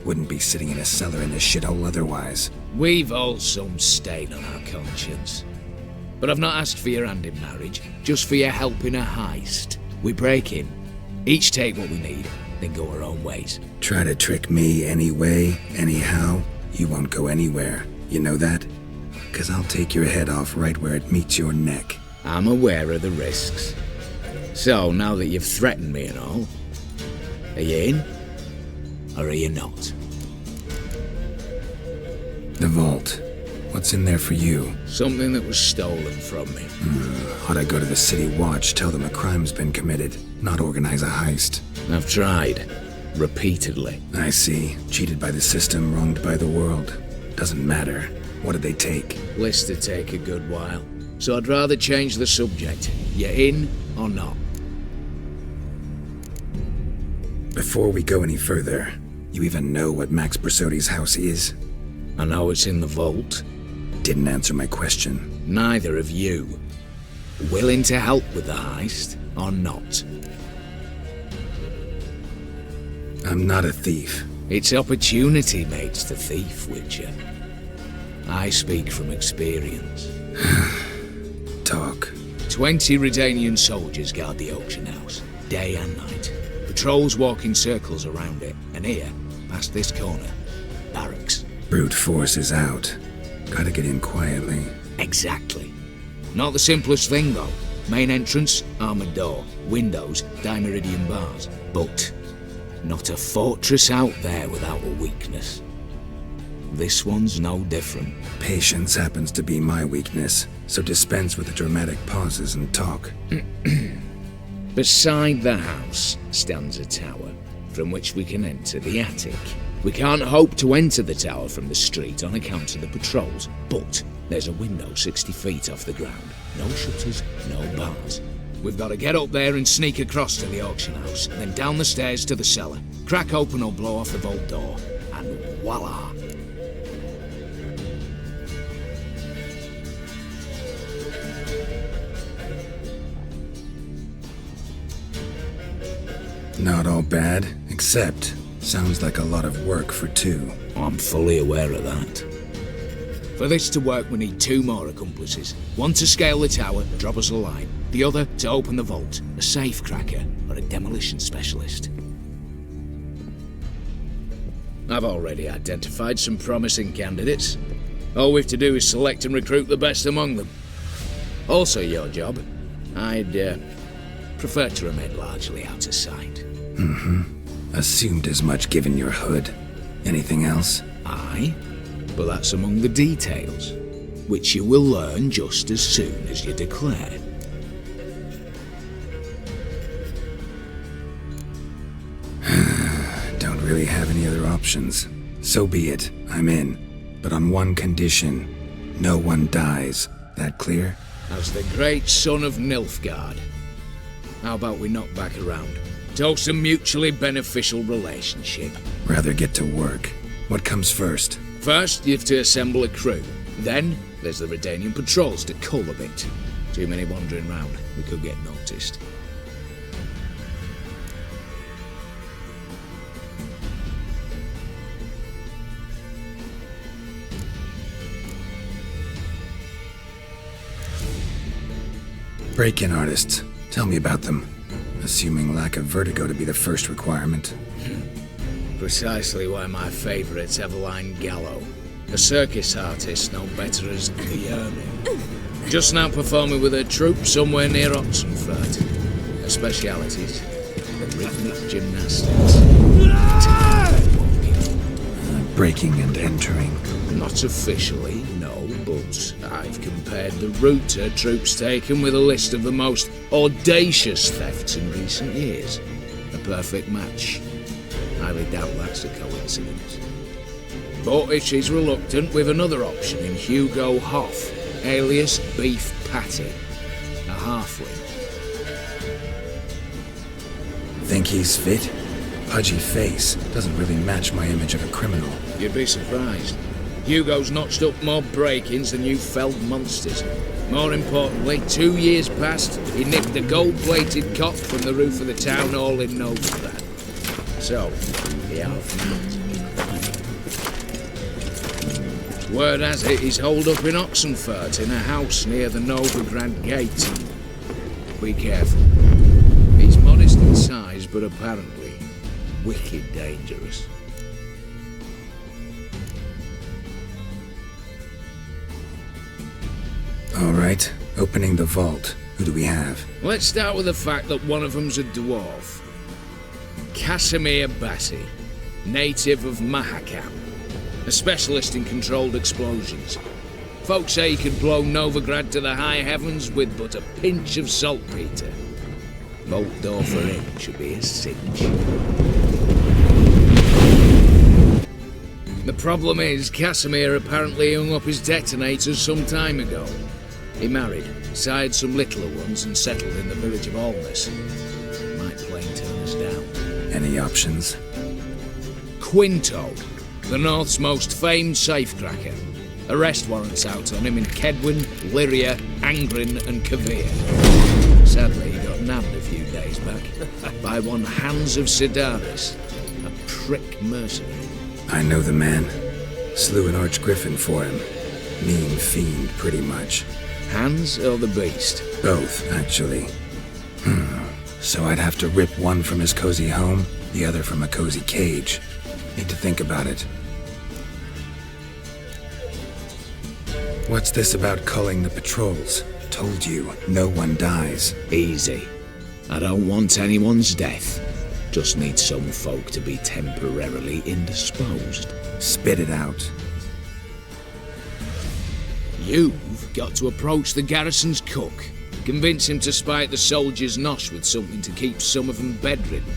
Wouldn't be sitting in a cellar in this shithole otherwise. We've all some stain on our conscience. But I've not asked for your hand in marriage, just for your help in a heist. We break in, each take what we need, then go our own ways. Try to trick me anyway, anyhow, you won't go anywhere. You know that? 'Cause I'll take your head off right where it meets your neck. I'm aware of the risks. So, now that you've threatened me and all, are you in? Or are you not? The vault. What's in there for you? Something that was stolen from me. Ought I go to the city watch, tell them a crime's been committed, not organize a heist? I've tried. Repeatedly. I see. Cheated by the system, wronged by the world. Doesn't matter. What did they take? List to take a good while. So I'd rather change the subject. You in or not? Before we go any further, you even know what Max Borsodi's house is? I know it's in the vault. Didn't answer my question. Neither of you. Willing to help with the heist or not? I'm not a thief. It's opportunity makes the thief, Witcher. I speak from experience. Talk. 20 Redanian soldiers guard the auction house, day and night. Patrols walk in circles around it, and here, past this corner, barracks. Brute force is out. Gotta get in quietly. Exactly. Not the simplest thing, though. Main entrance, armored door. Windows, dimeridian bars. But Not a fortress out there without a weakness. This one's no different. Patience happens to be my weakness, so dispense with the dramatic pauses and talk. Beside the house stands a tower, from which we can enter the attic. We can't hope to enter the tower from the street on account of the patrols, but there's a window 60 feet off the ground. No shutters, no bars. We've got to get up there and sneak across to the auction house, then down the stairs to the cellar, crack open or blow off the vault door, and voila! Not all bad, except sounds like a lot of work for two. I'm fully aware of that. For this to work, we need 2 more accomplices. One to scale the tower, drop us a line. The other to open the vault, a safe cracker or a demolition specialist. I've already identified some promising candidates. All we've to do is select and recruit the best among them. Also your job. I'd prefer to remain largely out of sight. Assumed as much given your hood. Anything else? Aye, but that's among the details, which you will learn just as soon as you declare. Don't really have any other options. So be it, I'm in. But on one condition. No one dies. That clear? As the great son of Nilfgaard. How about we knock back around? Toast a mutually beneficial relationship. Rather get to work. What comes first? First, you have to assemble a crew. Then, there's the Redanian patrols to cull a bit. Too many wandering round. We could get noticed. Break-in artists. Tell me about them. Assuming lack of vertigo to be the first requirement. Precisely why my favourite's Eveline Gallo. A circus artist no better as Guillermo. Just now performing with her troupe somewhere near Oxenfurt. Her specialities, the rhythmic gymnastics. Breaking and entering. Not officially, no, but I've compared the route her troops taken with a list of the most audacious thefts in recent years. A perfect match. Highly doubt that's a coincidence. But if she's reluctant, we've another option in Hugo Hoff, alias Beef Patty, a halfling. Think he's fit? Pudgy face doesn't really match my image of a criminal. You'd be surprised. Hugo's notched up more break-ins than you felled monsters. More importantly, 2 years past, he nicked a gold-plated cot from the roof of the town hall in Novigrad. So, the half-mount. Word has it he's holed up in Oxenfurt in a house near the Novigrad gate. Be careful. He's modest in size, but apparently wicked dangerous. All right, opening the vault. Who do we have? Let's start with the fact that one of them's a dwarf. Casimir Bassi, native of Mahakam. A specialist in controlled explosions. Folks say he could blow Novigrad to the high heavens with but a pinch of saltpeter. Vault door for him should be a cinch. The problem is, Casimir apparently hung up his detonators some time ago. He married, sired some littler ones, and settled in the village of Alness. Might plain turn us down. Any options? Quinto, the North's most famed safecracker. Arrest warrants out on him in Kedwin, Lyria, Angrin, and Kavir. Sadly, he got nabbed a few days back by one Hans of Sidaris, a prick mercenary. I know the man. Slew an archgriffin for him. Mean fiend, pretty much. Hans or the beast? Both, actually. So I'd have to rip one from his cozy home, the other from a cozy cage. Need to think about it. What's this about culling the patrols? Told you, no one dies. Easy. I don't want anyone's death. Just need some folk to be temporarily indisposed. Spit it out. You've got to approach the garrison's cook. Convince him to spike the soldiers' nosh with something to keep some of them bedridden.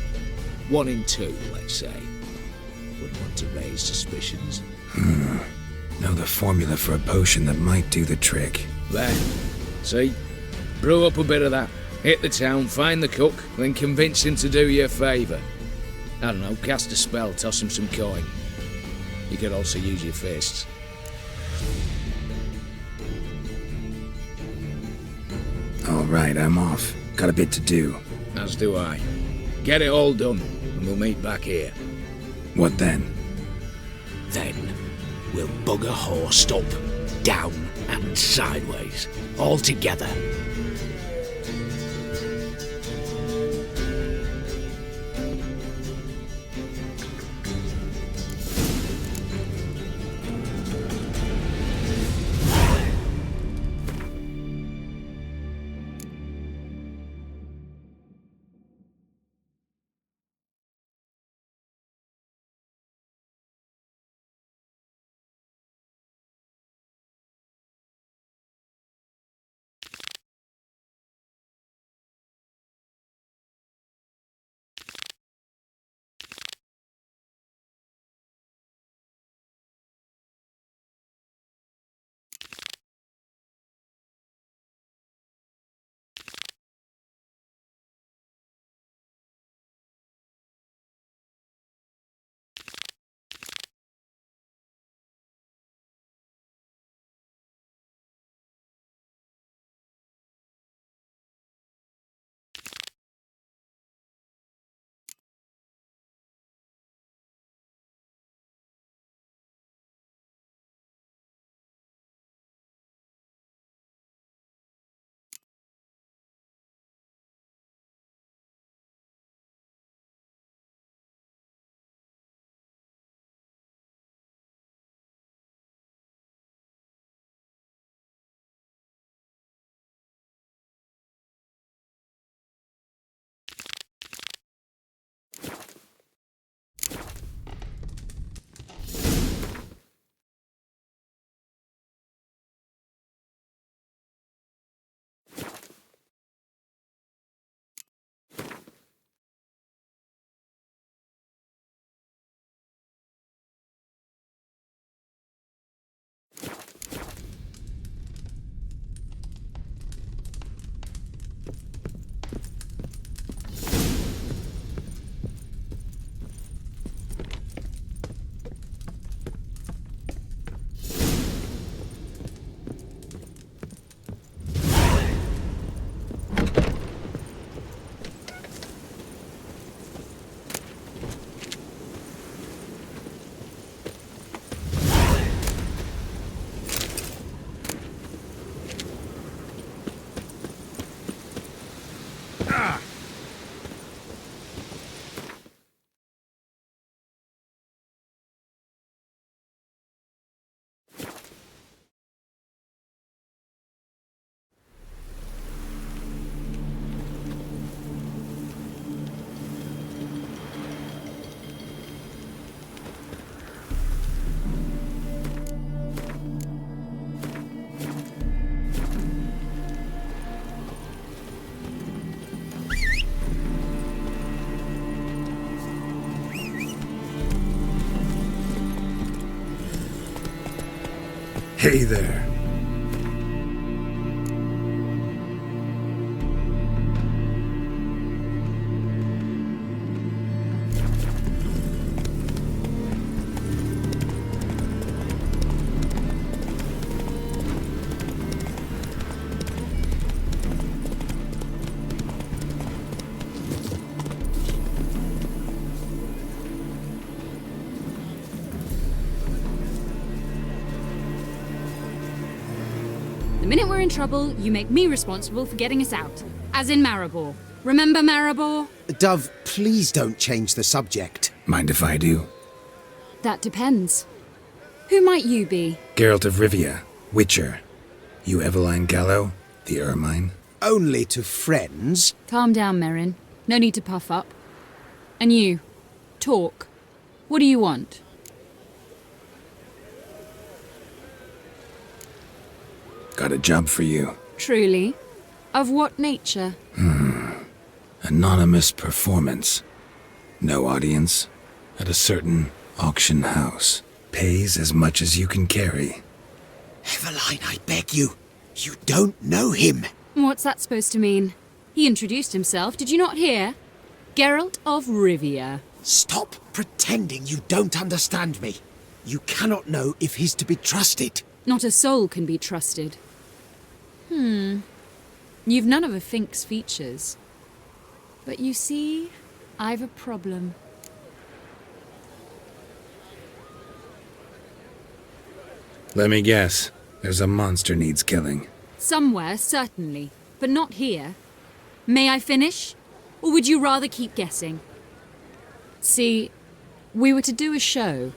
1 in 2, let's say. Wouldn't want to raise suspicions. Know the formula for a potion that might do the trick. There. See? Brew up a bit of that. Hit the town, find the cook, then convince him to do you a favour. I don't know, cast a spell, toss him some coin. You could also use your fists. All right, I'm off. Got a bit to do. As do I. Get it all done, and we'll meet back here. What then? Then, we'll bugger horsed up, down and sideways, all together. Hey there. The minute we're in trouble, you make me responsible for getting us out. As in Maribor. Remember Maribor? Dove, please don't change the subject. Mind if I do? That depends. Who might you be? Geralt of Rivia, Witcher. You Eveline Gallo, the Ermine? Only to friends. Calm down, Merrin. No need to puff up. And you, talk. What do you want? Got a job for you. Truly? Of what nature? Anonymous performance. No audience. At a certain auction house. Pays as much as you can carry. Eveline, I beg you. You don't know him. What's that supposed to mean? He introduced himself, did you not hear? Geralt of Rivia. Stop pretending you don't understand me. You cannot know if he's to be trusted. Not a soul can be trusted. You've none of a Fink's features. But you see, I've a problem. Let me guess. There's a monster needs killing. Somewhere, certainly, but not here. May I finish? Or would you rather keep guessing? See, we were to do a show.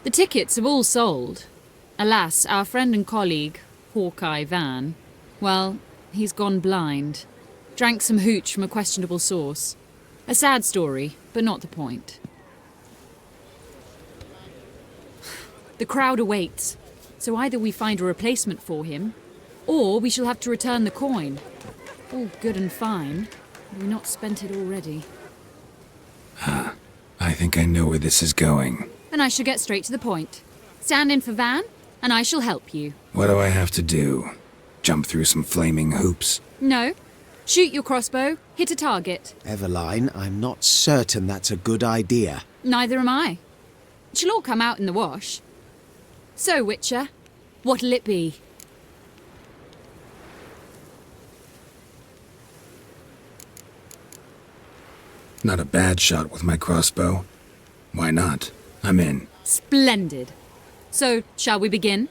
The tickets have all sold. Alas, our friend and colleague, Hawkeye Van, well, he's gone blind. Drank some hooch from a questionable source. A sad story, but not the point. The crowd awaits, so either we find a replacement for him, or we shall have to return the coin. All good and fine. Have we not spent it already? I think I know where this is going. Then I shall get straight to the point. Stand in for Van, and I shall help you. What do I have to do? Jump through some flaming hoops? No. Shoot your crossbow, hit a target. Eveline, I'm not certain that's a good idea. Neither am I. It shall all come out in the wash. So, Witcher, what'll it be? Not a bad shot with my crossbow. Why not? I'm in. Splendid. So, shall we begin?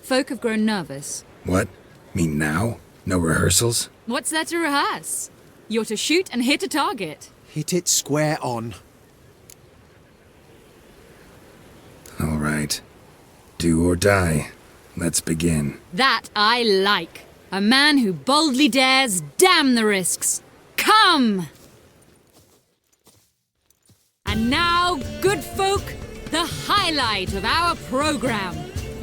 Folk have grown nervous. What? Mean now? No rehearsals? What's there to rehearse? You're to shoot and hit a target. Hit it square on. All right. Do or die. Let's begin. That I like. A man who boldly dares, damn the risks. Come! And now, good folk, the highlight of our program.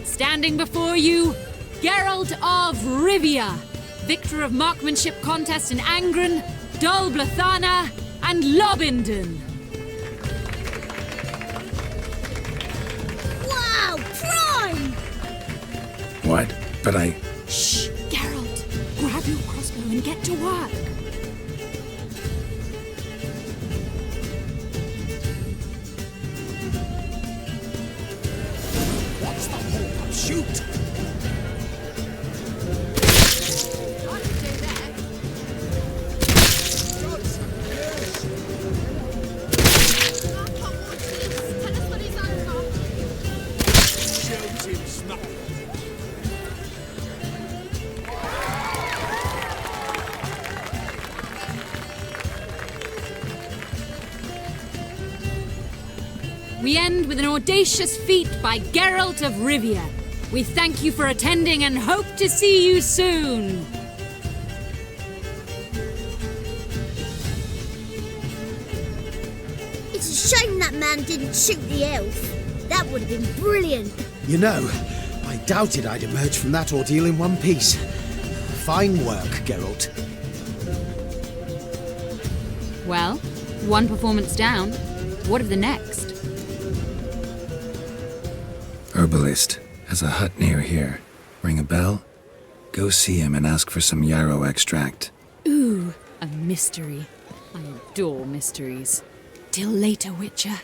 Standing before you, Geralt of Rivia, victor of marksmanship contests in Angren, Dol Blathana, and Lobindon. Wow, prime! What? But I... Shh, Geralt. Grab your crossbow and get to work. What's the hold? Shoot! We end with an audacious feat by Geralt of Rivia. We thank you for attending and hope to see you soon. It's a shame that man didn't shoot the elf. That would have been brilliant. You know, I doubted I'd emerge from that ordeal in one piece. Fine work, Geralt. Well, one performance down. What of the next? Herbalist has a hut near here. Ring a bell? Go see him and ask for some yarrow extract. Ooh, a mystery. I adore mysteries. Till later, Witcher.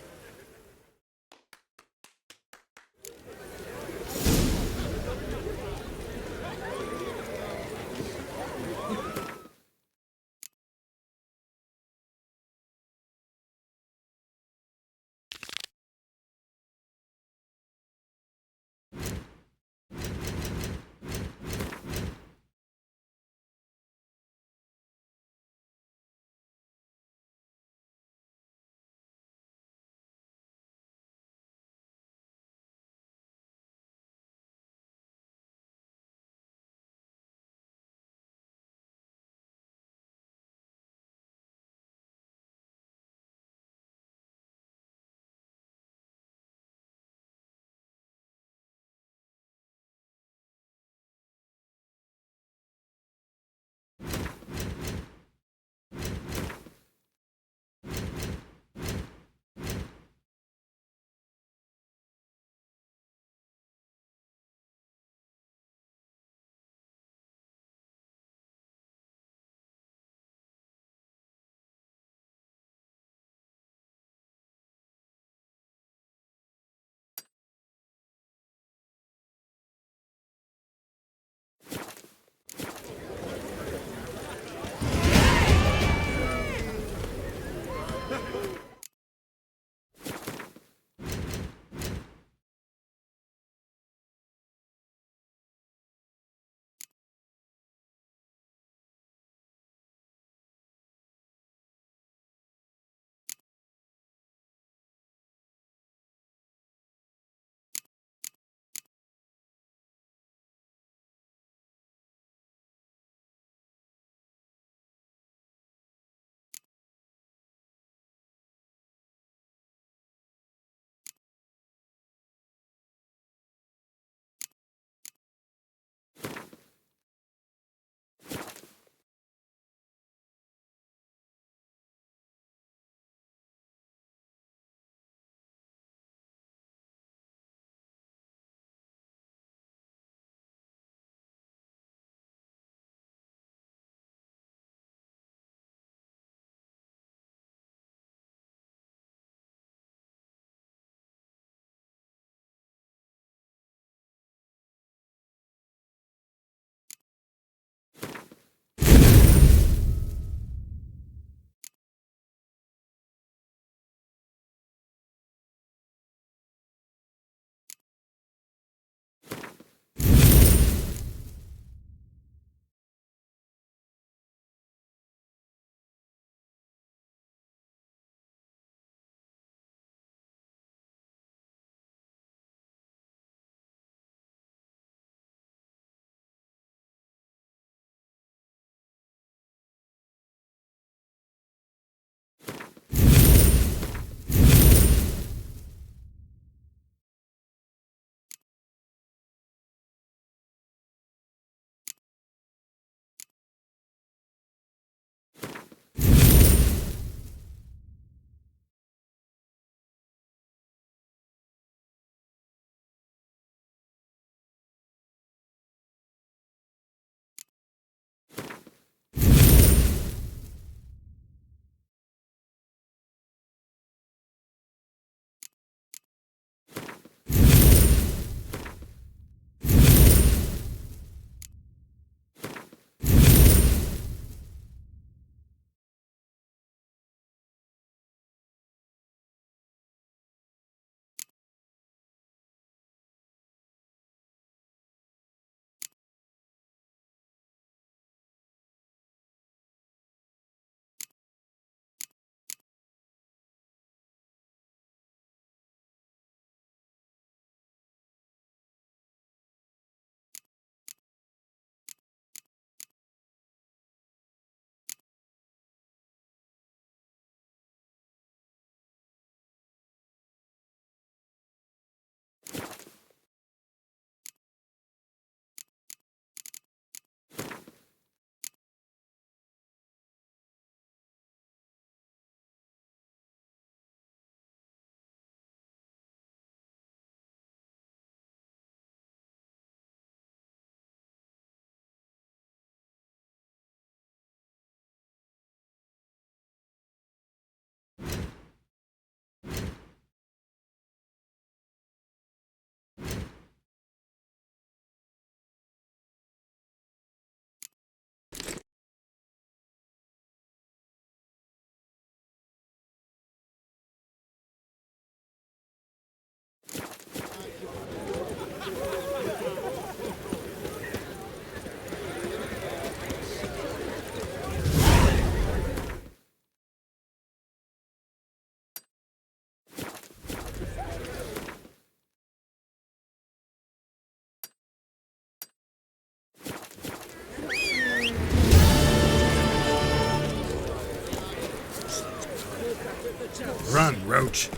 Run, Roach.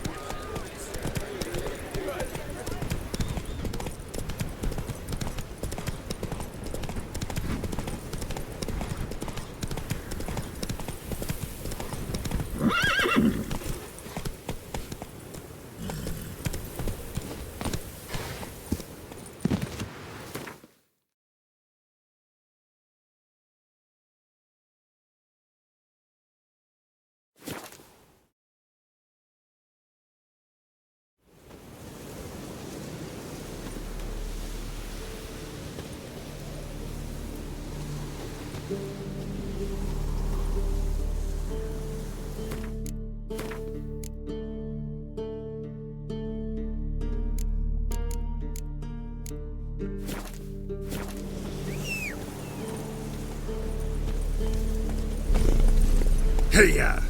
Hey-ya!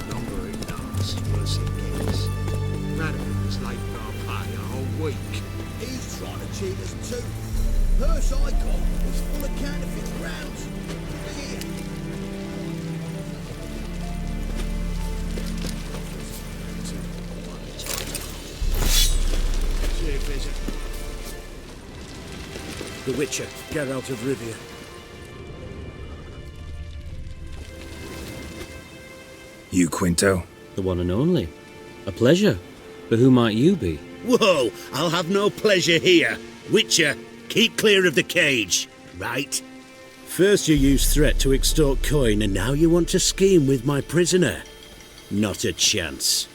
Longer it lasts, worse it gets. Radigan was late for our pay a whole week. He's trying to cheat us too. Purse I got was full of counterfeit rounds. Here. See if there's The Witcher, Geralt of Rivia. You, Quinto? The one and only. A pleasure. But who might you be? Whoa, I'll have no pleasure here. Witcher, keep clear of the cage, right? First you used threat to extort coin, and now you want to scheme with my prisoner. Not a chance.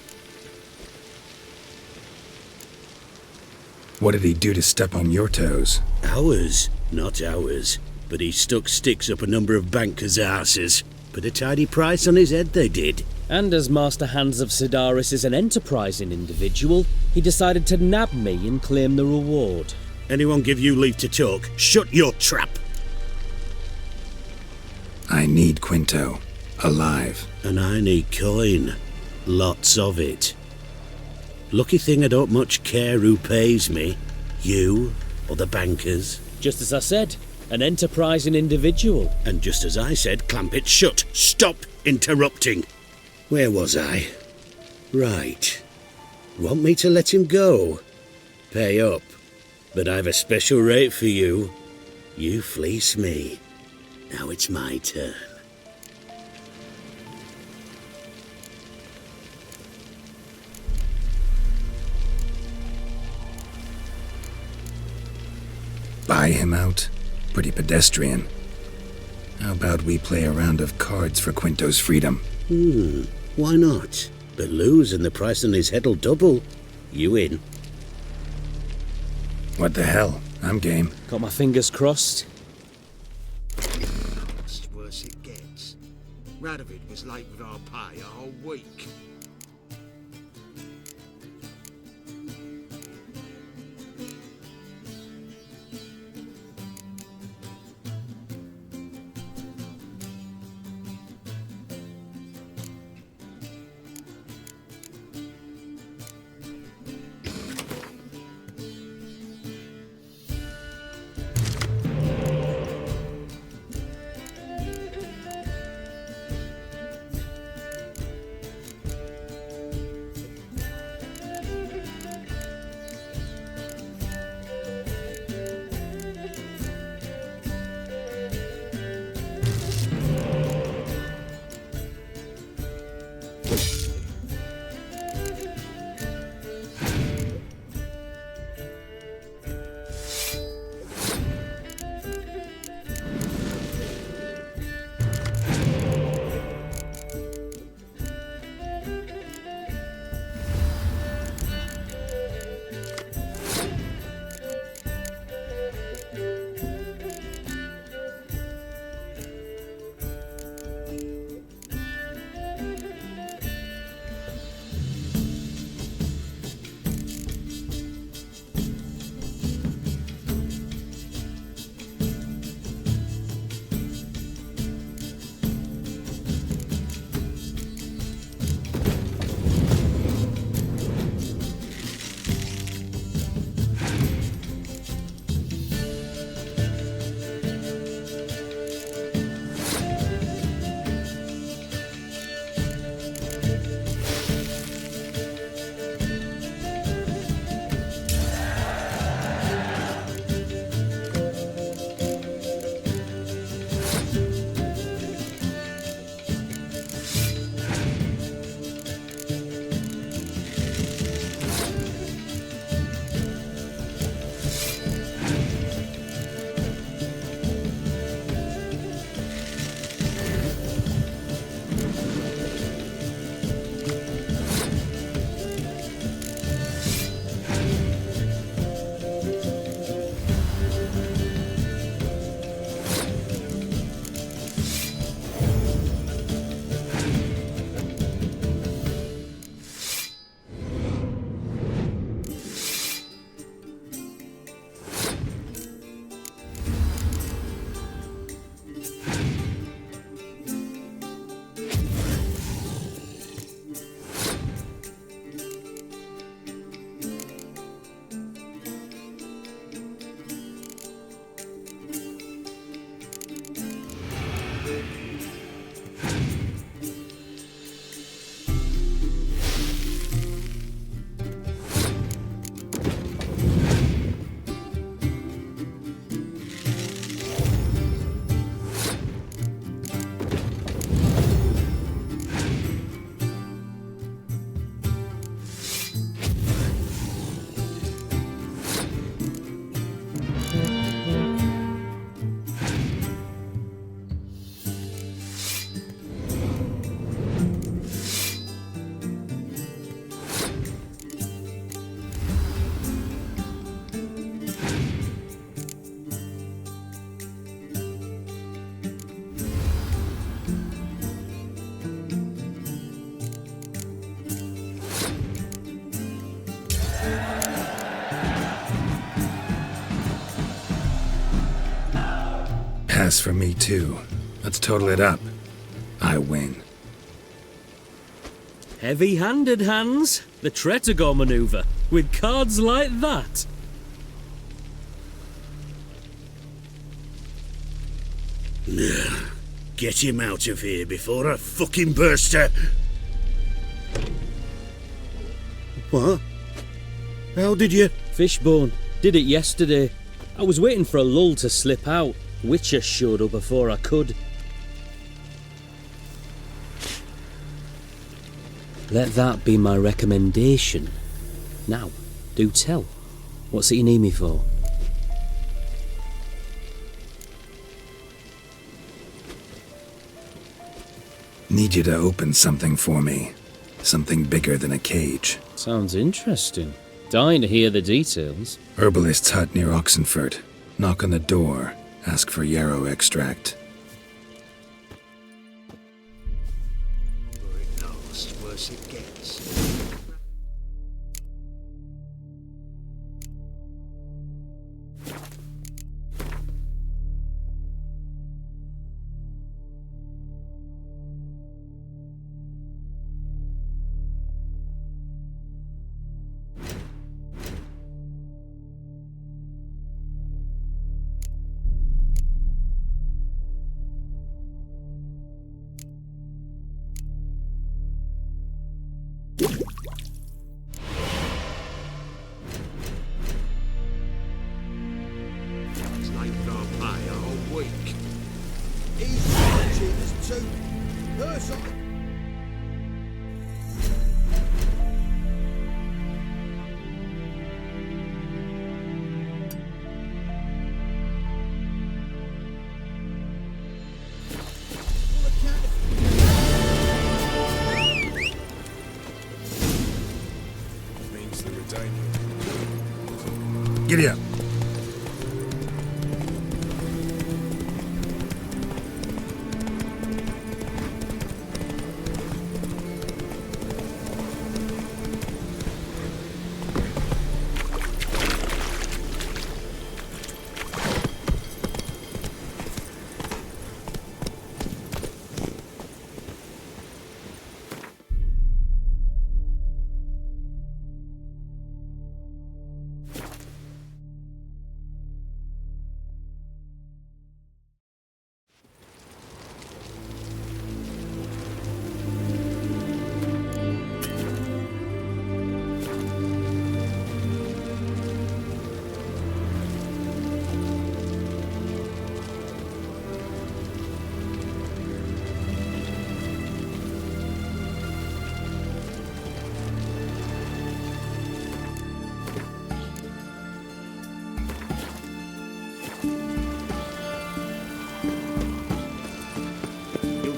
What did he do to step on your toes? Ours, not ours. But he stuck sticks up a number of bankers' arses. Put a tidy price on his head, they did. And as Master Hans of Sidaris is an enterprising individual, he decided to nab me and claim the reward. Anyone give you leave to talk? Shut your trap! I need Quinto. Alive. And I need coin. Lots of it. Lucky thing I don't much care who pays me. You or the bankers. Just as I said, an enterprising individual. And just as I said, clamp it shut. Stop interrupting. Where was I? Right. Want me to let him go? Pay up. But I've a special rate for you. You fleece me. Now it's my turn. Buy him out? Pretty pedestrian. How about we play a round of cards for Quinto's freedom? Why not? But lose and the price on his head'll double. You in? What the hell? I'm game. Got my fingers crossed. It's worse it gets. Radovid was late with our pay a whole week. pass for me, too. Let's total it up. I win. Heavy-handed, Hans. The Tretogor maneuver. With cards like that. Get him out of here before I fucking burst her. What? How did you? Fishbone. Did it yesterday. I was waiting for a lull to slip out. Witcher showed up before I could. Let that be my recommendation. Now, do tell. What's it you need me for? Need you to open something for me. Something bigger than a cage. Sounds interesting. Dying to hear the details. Herbalist's hut near Oxenfurt. Knock on the door. Ask for yarrow extract. It knows, worse it gets. Giddy up.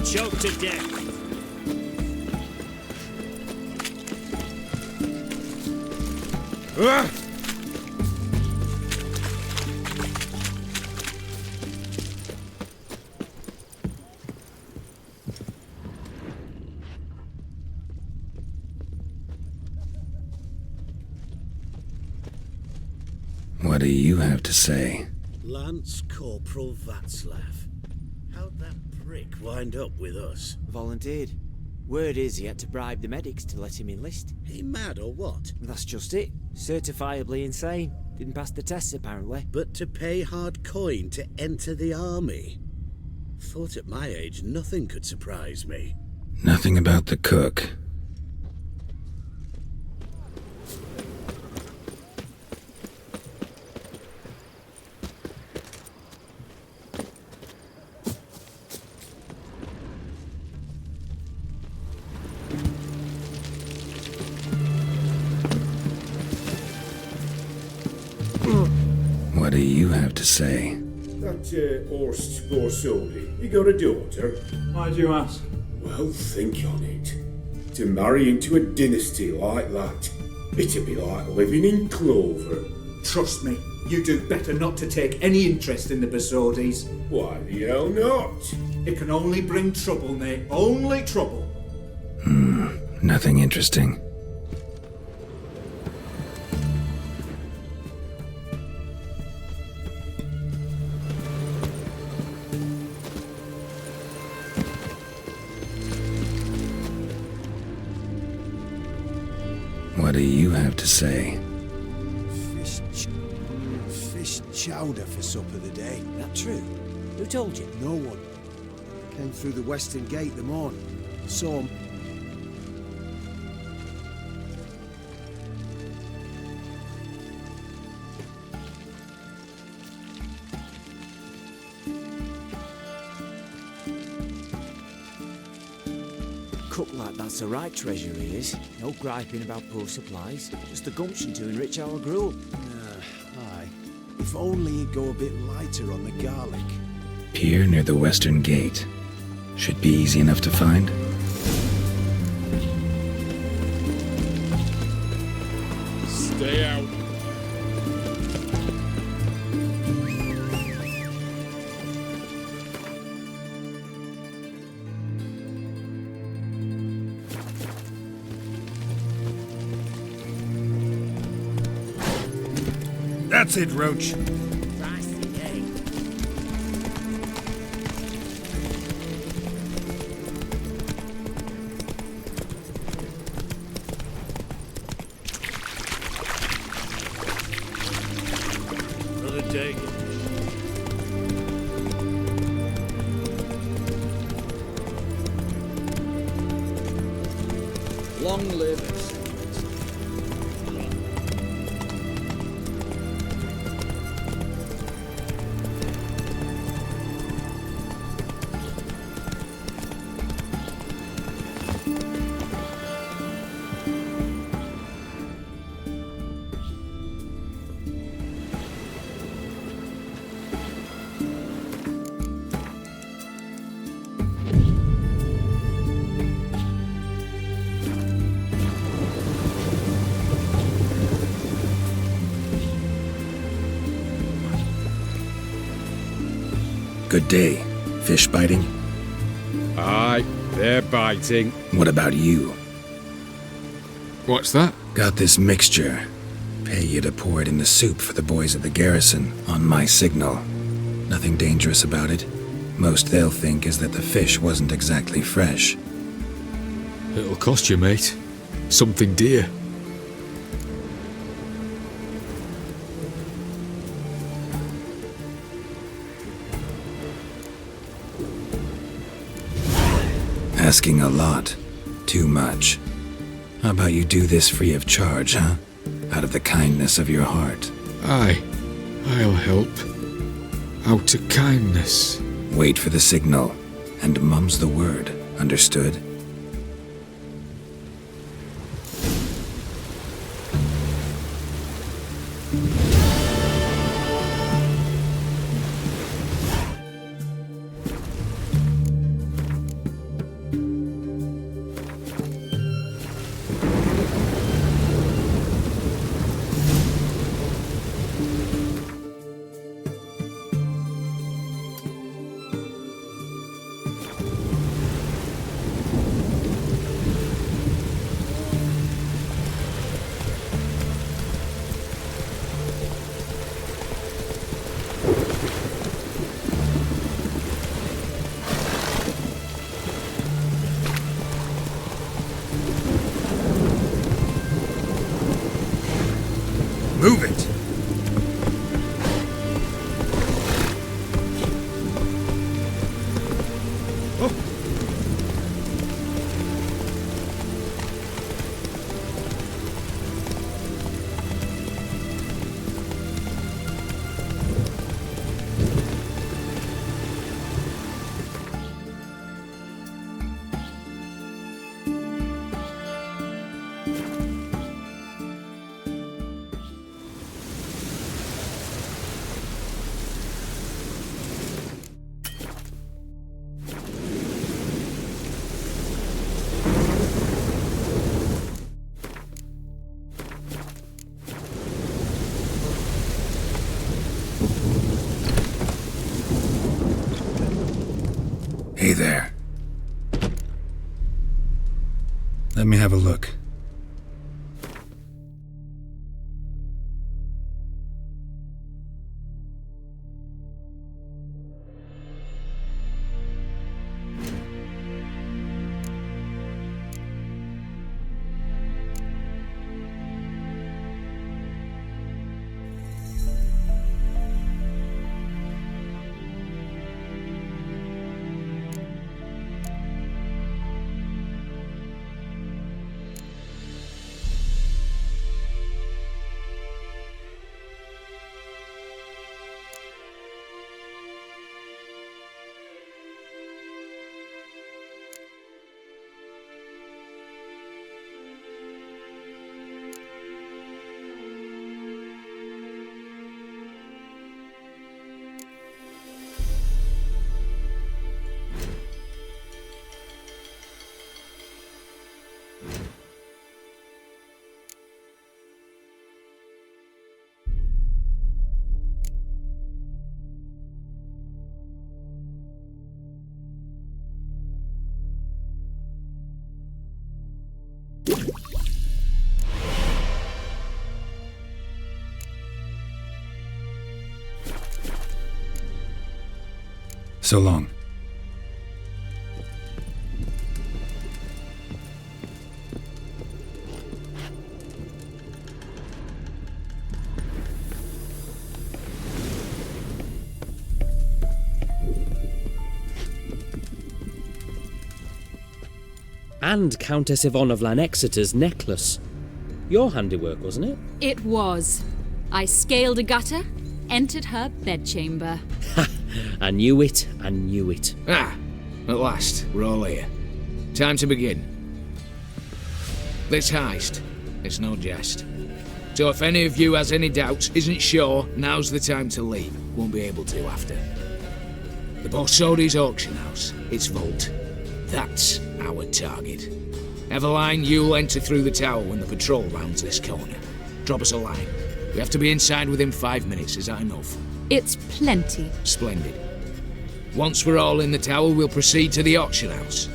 Choked to death. What do you have to say? Lance Corporal Václav. How'd that prick wind up with us? Volunteered. Word is he had to bribe the medics to let him enlist. He mad or what? That's just it. Certifiably insane. Didn't pass the tests apparently. But to pay hard coin to enter the army? Thought at my age nothing could surprise me. Nothing about the cook. What do you have to say? That Horst Borsodi, he got a daughter. Why'd you ask? Well, think on it. To marry into a dynasty like that, it'd be like living in clover. Trust me, you do better not to take any interest in the Borsodis. Why the hell not? It can only bring trouble, Nate. Only trouble. Nothing interesting. What do you have to say? Fish chowder for supper the day. That true? Who told you? No one. Came through the western gate the morn. Saw 'em. Cook like that's the right treasure he is. No griping about poor supplies. Just the gumption to enrich our gruel. Aye. If only he'd go a bit lighter on the garlic. Pier near the western gate. Should be easy enough to find. Stay out. That's it, Roach. Another day. Long live it. Good day. Fish biting? Aye, they're biting. What about you? What's that? Got this mixture. Pay you to pour it in the soup for the boys at the garrison, on my signal. Nothing dangerous about it. Most they'll think is that the fish wasn't exactly fresh. It'll cost you, mate. Something dear. Asking a lot. Too much. How about you do this free of charge, huh? Out of the kindness of your heart. Aye, I'll help. Out of kindness. Wait for the signal, and mum's the word. Understood? Move it! Hey there. Let me have a look. So long. And Countess Yvonne of Lanexeter's necklace. Your handiwork, wasn't it? It was. I scaled a gutter, entered her bedchamber. I knew it, I knew it. Ah, at last, we're all here. Time to begin. This heist, it's no jest. So if any of you has any doubts, isn't sure, now's the time to leave. Won't be able to after. The Borsodi's auction house, its vault. That's our target. Eveline, you'll enter through the tower when the patrol rounds this corner. Drop us a line. We have to be inside within 5 minutes, is that enough? It's plenty. Splendid. Once we're all in the tower, we'll proceed to the auction house.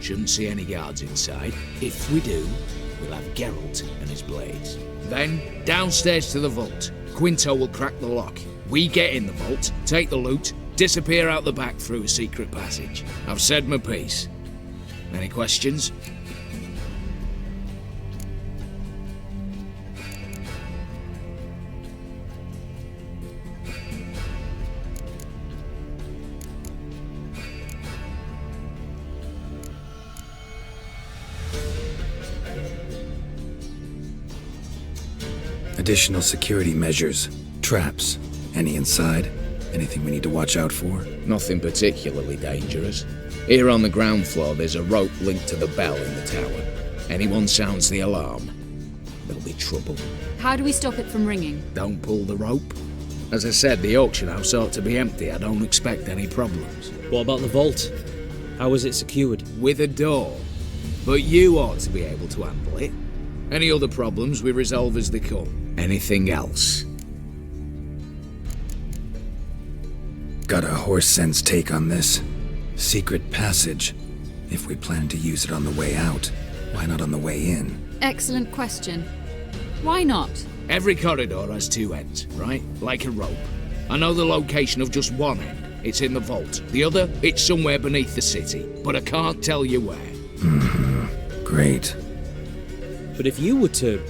Shouldn't see any guards inside. If we do, we'll have Geralt and his blades. Then, downstairs to the vault. Quinto will crack the lock. We get in the vault, take the loot, disappear out the back through a secret passage. I've said my piece. Any questions? Additional security measures. Traps. Any inside? Anything we need to watch out for? Nothing particularly dangerous. Here on the ground floor, there's a rope linked to the bell in the tower. Anyone sounds the alarm, there'll be trouble. How do we stop it from ringing? Don't pull the rope. As I said, the auction house ought to be empty. I don't expect any problems. What about the vault? How is it secured? With a door. But you ought to be able to handle it. Any other problems we resolve as they come. Anything else? Got a horse sense take on this. Secret passage. If we plan to use it on the way out, why not on the way in? Excellent question. Why not? Every corridor has two ends, right? Like a rope. I know the location of just one end. It's in the vault. The other, it's somewhere beneath the city. But I can't tell you where. Great. But if you were to...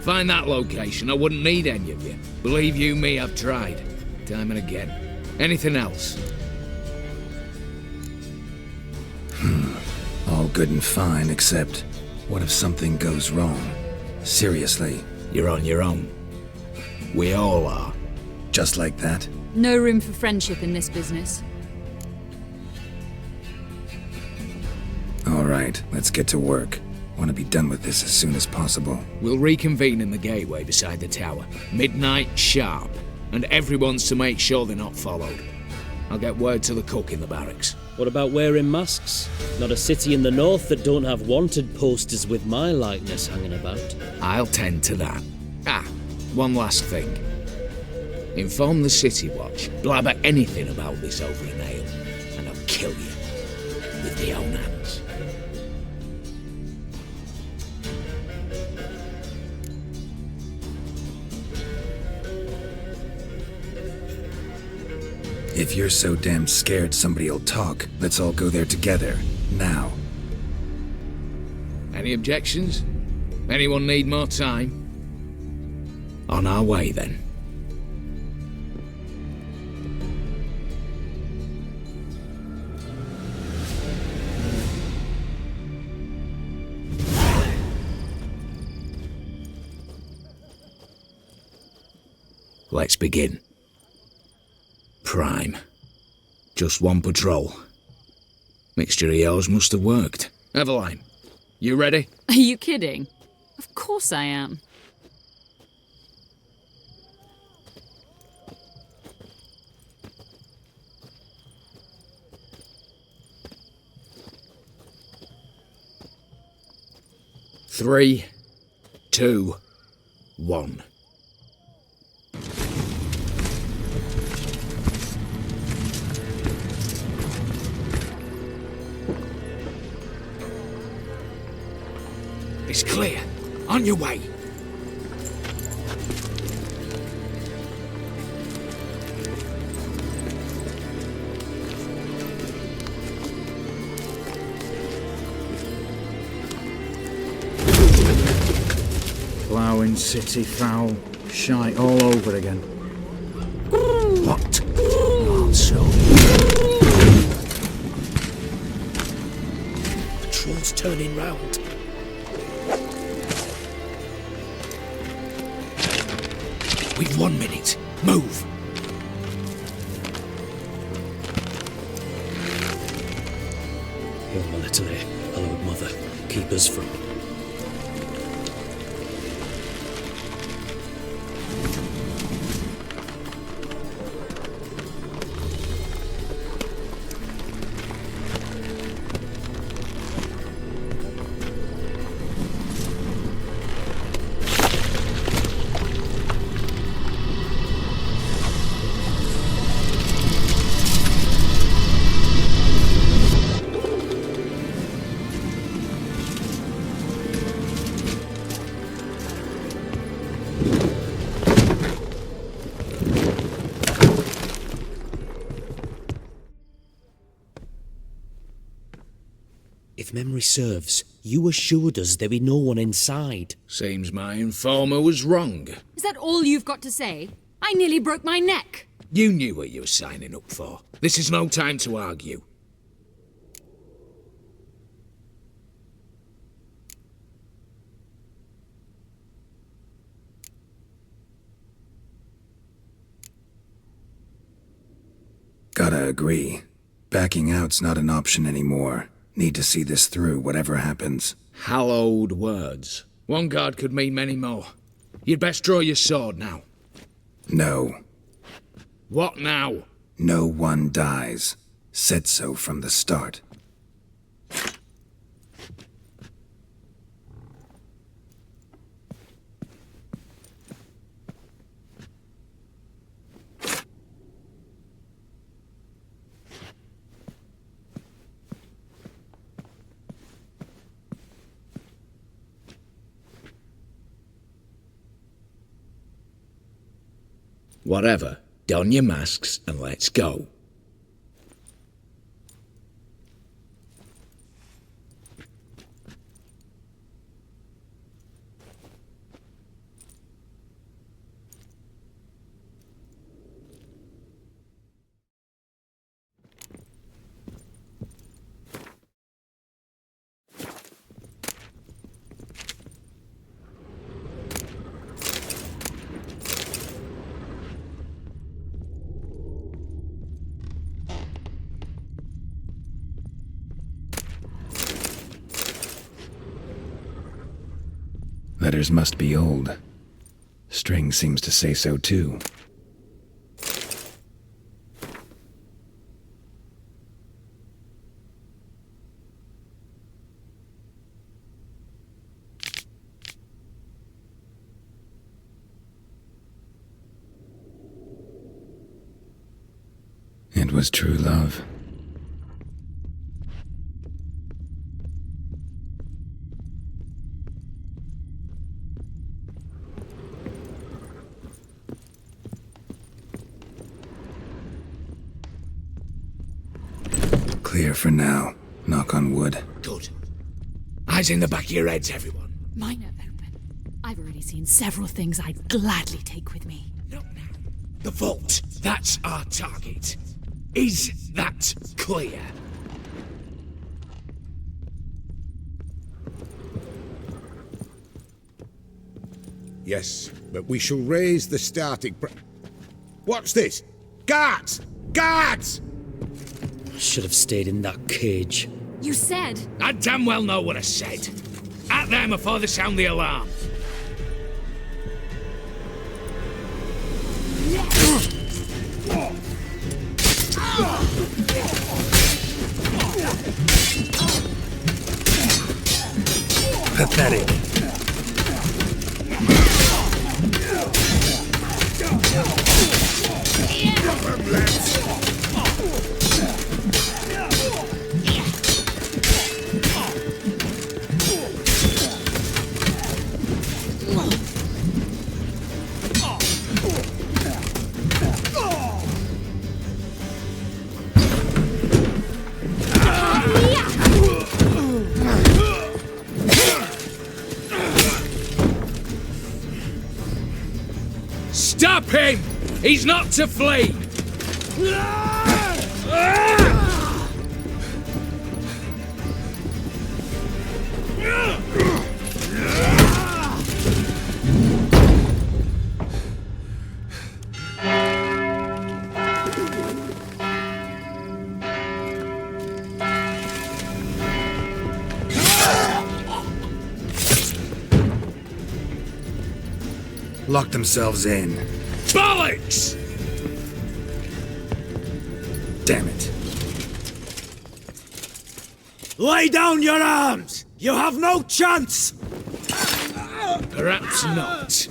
find that location, I wouldn't need any of you. Believe you me, I've tried. Time and again. Anything else? All good and fine, except what if something goes wrong? Seriously. You're on your own. We all are. Just like that? No room for friendship in this business. All right, let's get to work. Want to be done with this as soon as possible. We'll reconvene in the gateway beside the tower. Midnight sharp. And everyone's to make sure they're not followed. I'll get word to the cook in the barracks. What about wearing masks? Not a city in the north that don't have wanted posters with my likeness hanging about. I'll tend to that. Ah, one last thing. Inform the City Watch. Blabber anything about this over an ale, and I'll kill you with my own hands. If you're so damn scared somebody'll talk, let's all go there together. Now. Any objections? Anyone need more time? On our way, then. Let's begin. Prime. Just one patrol. Mixture of yours must have worked. Eveline, you ready? Are you kidding? Of course I am. Three, 2, 1. It's clear. On your way. Fucking city foul. Shite all over again. What? Also. The troll's turning round. We've 1 minute. Move! Hail Melitele, hallowed mother, keep us from... If memory serves, you assured us there be no one inside. Seems my informer was wrong. Is that all you've got to say? I nearly broke my neck. You knew what you were signing up for. This is no time to argue. Gotta agree. Backing out's not an option anymore. Need to see this through, whatever happens. Hallowed words. One guard could mean many more. You'd best draw your sword now. No. What now? No one dies. Said so from the start. Whatever. Don your masks and let's go. Letters must be old. String seems to say so too. It was true love. Clear for now. Knock on wood. Good. Eyes in the back of your heads, everyone. Mine are open. I've already seen several things I'd gladly take with me. The vault. That's our target. Is that clear? Yes, but we shall raise the starting What's this? Guards! Guards! Should have stayed in that cage. You said... I damn well know what I said. At them before they sound the alarm. Pathetic. Stop him! He's not to flee! Lock themselves in. Bollocks! Damn it. Lay down your arms! You have no chance! Perhaps not.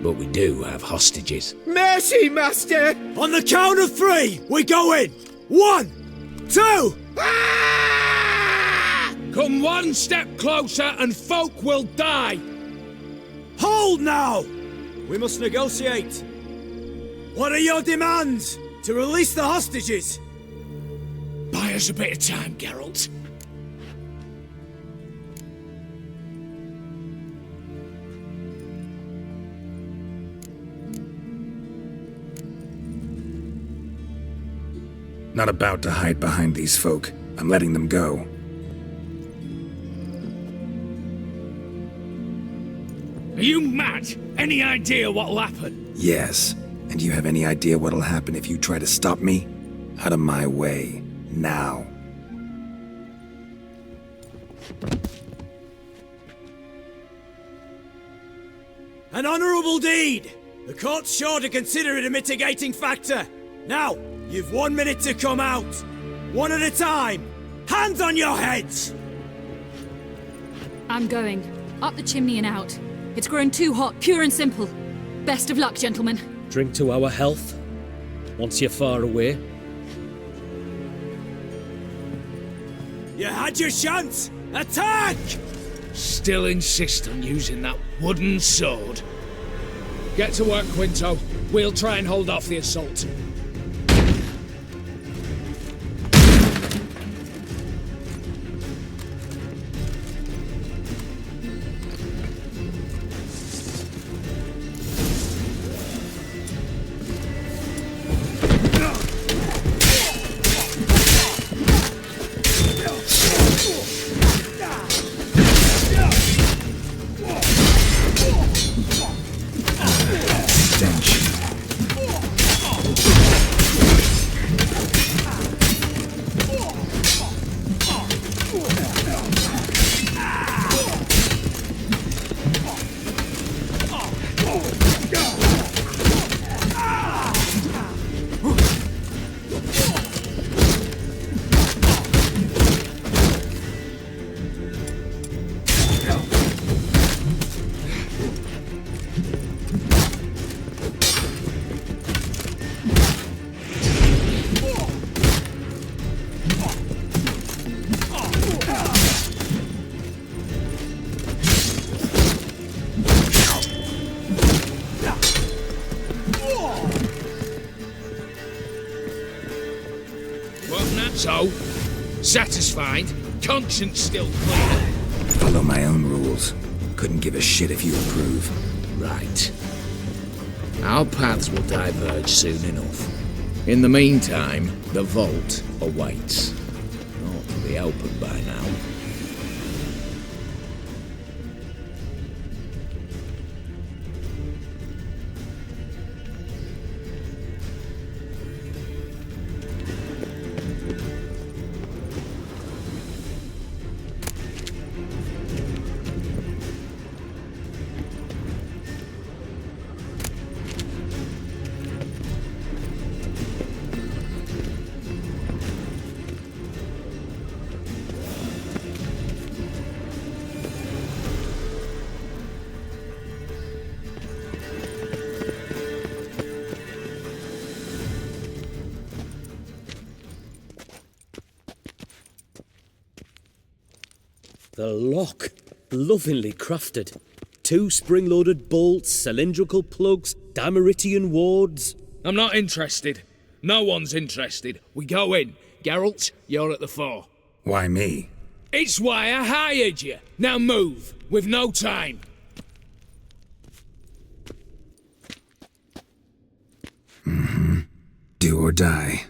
But we do have hostages. Mercy, Master! On the count of 3, we go in! 1, 2... Come one step closer and folk will die! Hold now! We must negotiate. What are your demands to release the hostages? Buy us a bit of time, Geralt. Not about to hide behind these folk. I'm letting them go. Are you mad? Any idea what'll happen? Yes. And do you have any idea what'll happen if you try to stop me? Out of my way. Now. An honourable deed! The court's sure to consider it a mitigating factor. Now, you've 1 minute to come out. One at a time. Hands on your heads! I'm going. Up the chimney and out. It's grown too hot, pure and simple. Best of luck, gentlemen. Drink to our health. Once you're far away. You had your chance! Attack! Still insist on using that wooden sword. Get to work, Quinto. We'll try and hold off the assault. So, satisfied? Conscience still clear? Follow my own rules. Couldn't give a shit if you approve. Right. Our paths will diverge soon enough. In the meantime, the vault awaits. Ought to be open by now. The lock. Lovingly crafted. 2 spring-loaded bolts, cylindrical plugs, Dameritian wards. I'm not interested. No one's interested. We go in. Geralt, you're at the fore. Why me? It's why I hired you. Now move. We've no time. or die.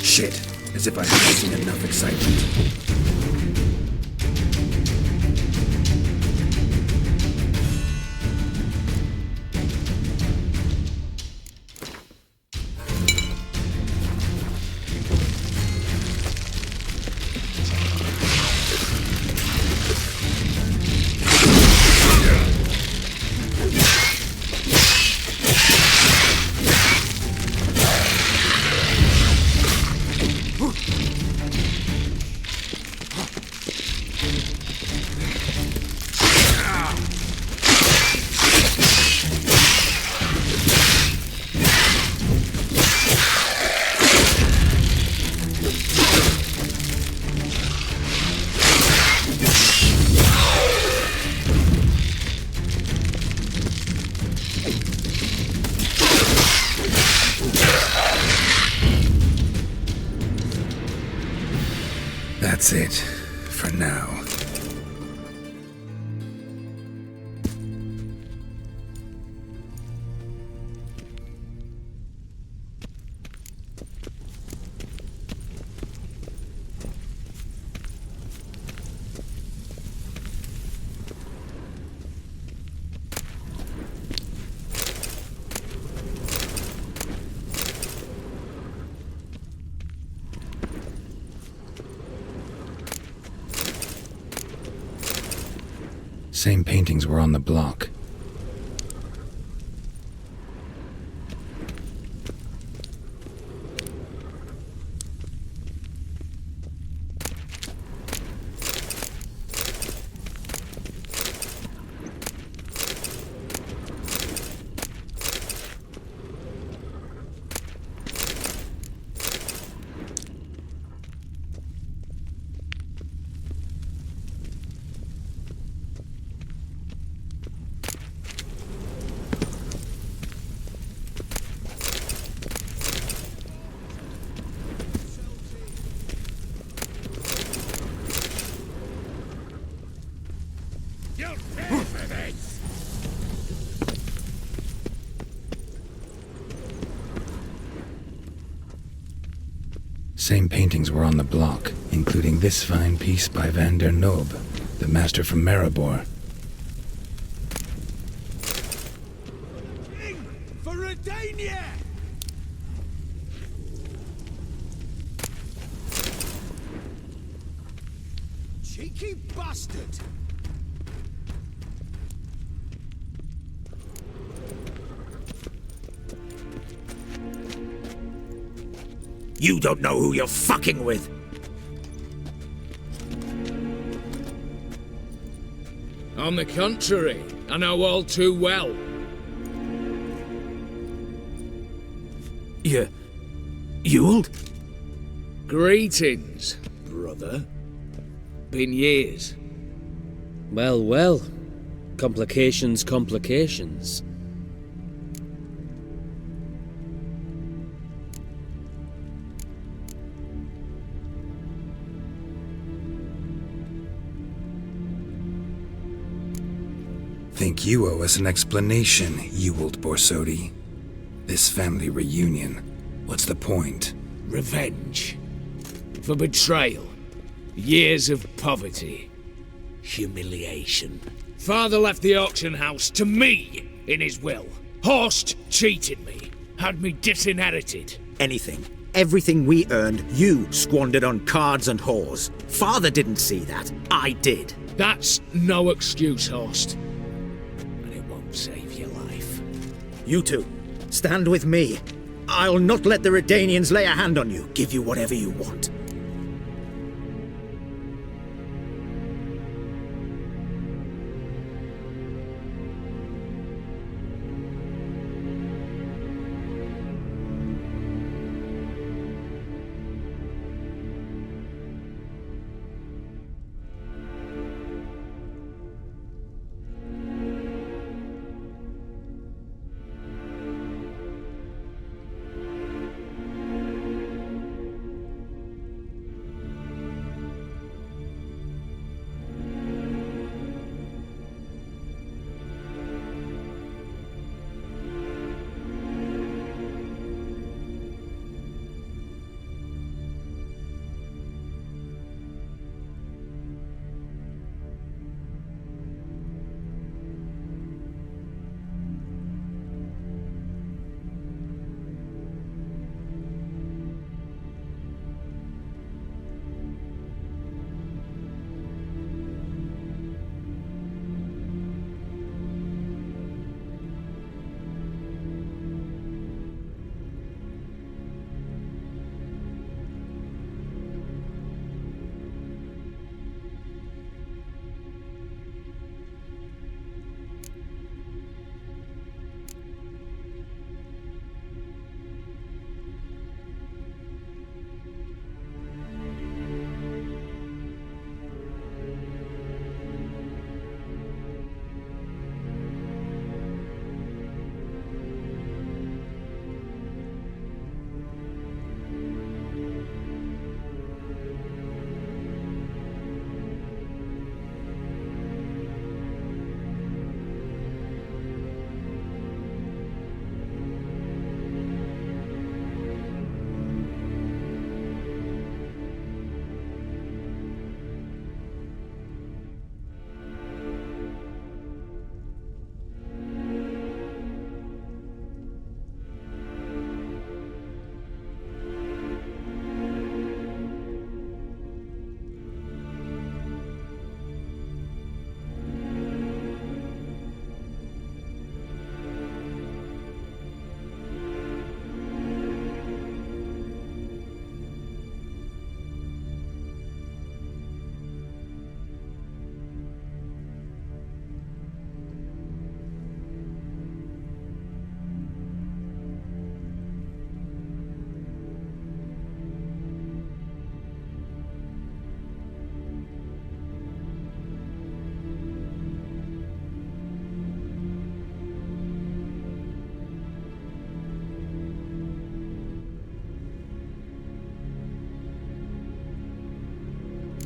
Shit, as if I haven't seen enough excitement. That's it, for now. Same paintings were on the block. Same paintings were on the block, including this fine piece by Van der Noob, the master from Maribor. For Redania! Cheeky bastard! You don't know who you're fucking with. On the contrary, I know all too well. Ewald? Greetings, brother. Been years. Well, well. Complications, complications. Think you owe us an explanation, Ewald Borsodi. This family reunion, what's the point? Revenge. For betrayal. Years of poverty. Humiliation. Father left the auction house to me in his will. Horst cheated me. Had me disinherited. Anything. Everything we earned, you squandered on cards and whores. Father didn't see that. I did. That's no excuse, Horst. And it won't save your life. You two, stand with me. I'll not let the Redanians lay a hand on you. Give you whatever you want.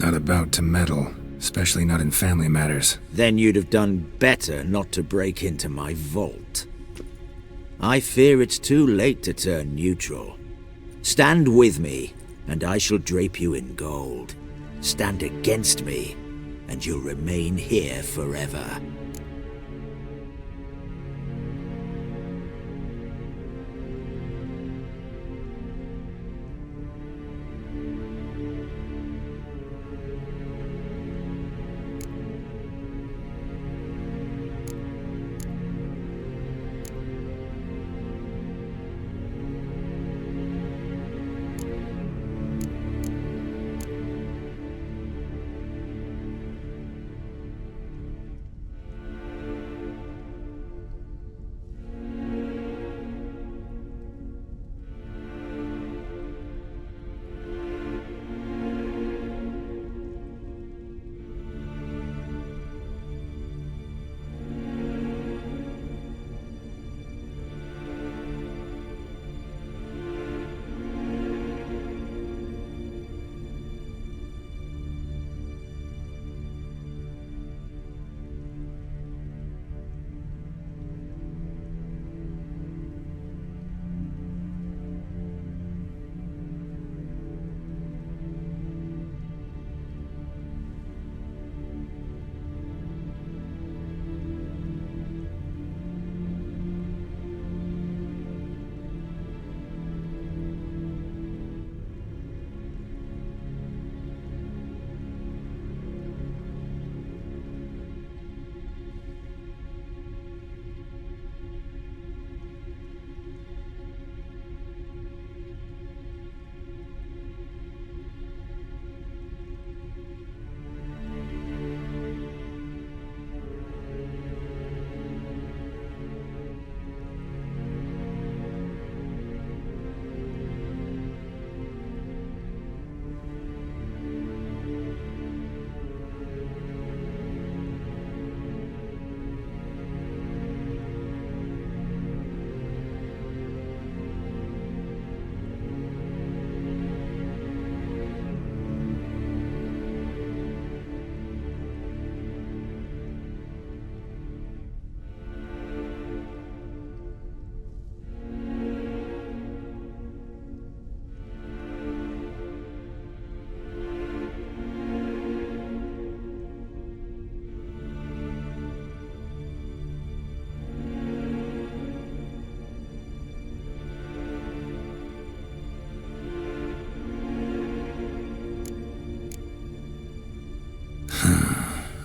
Not about to meddle, especially not in family matters. Then you'd have done better not to break into my vault. I fear it's too late to turn neutral. Stand with me, and I shall drape you in gold. Stand against me, and you'll remain here forever.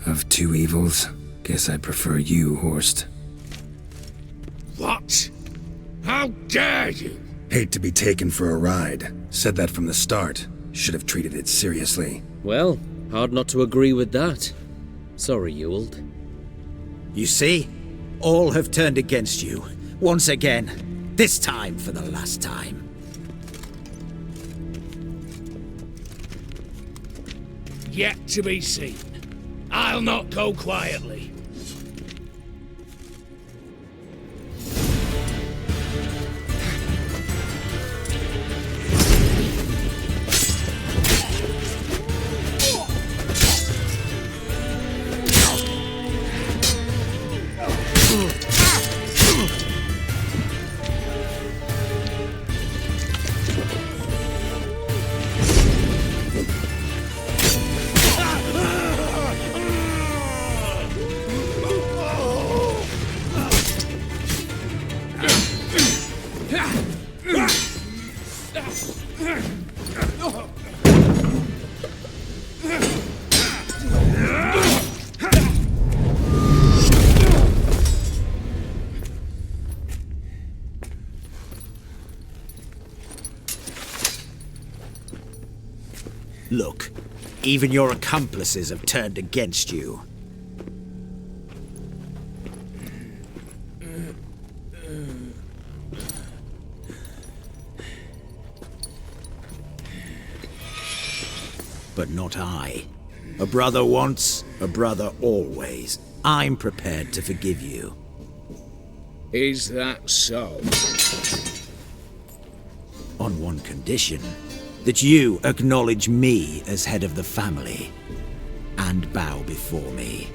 Of two evils, guess I prefer you, Horst. What? How dare you? Hate to be taken for a ride. Said that from the start. Should have treated it seriously. Well, hard not to agree with that. Sorry, Ewald. You see? All have turned against you. Once again. This time for the last time. Yet to be seen. I'll not go quietly. Look, even your accomplices have turned against you. But not I. A brother once, a brother always. I'm prepared to forgive you. Is that so? On one condition. that you acknowledge me as head of the family and bow before me.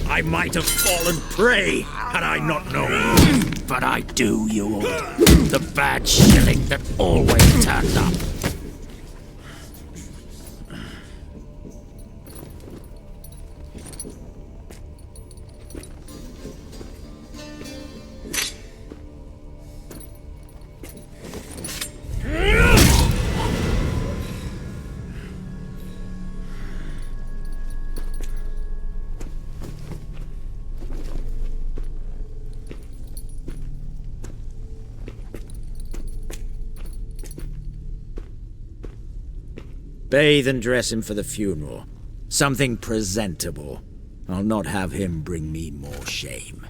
I might have fallen prey had I not known. But I do, you old. The bad shilling that always turned up. Bathe and dress him for the funeral. Something presentable. I'll not have him bring me more shame.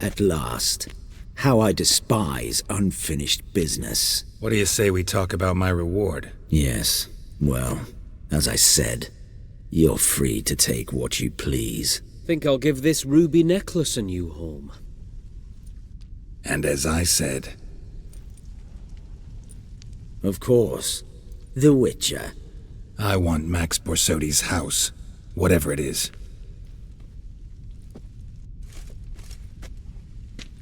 At last. How I despise unfinished business. What do you say we talk about my reward? Yes, well, as I said, you're free to take what you please. Think I'll give this ruby necklace a new home. And as I said... Of course. The Witcher. I want Max Borsodi's house. Whatever it is.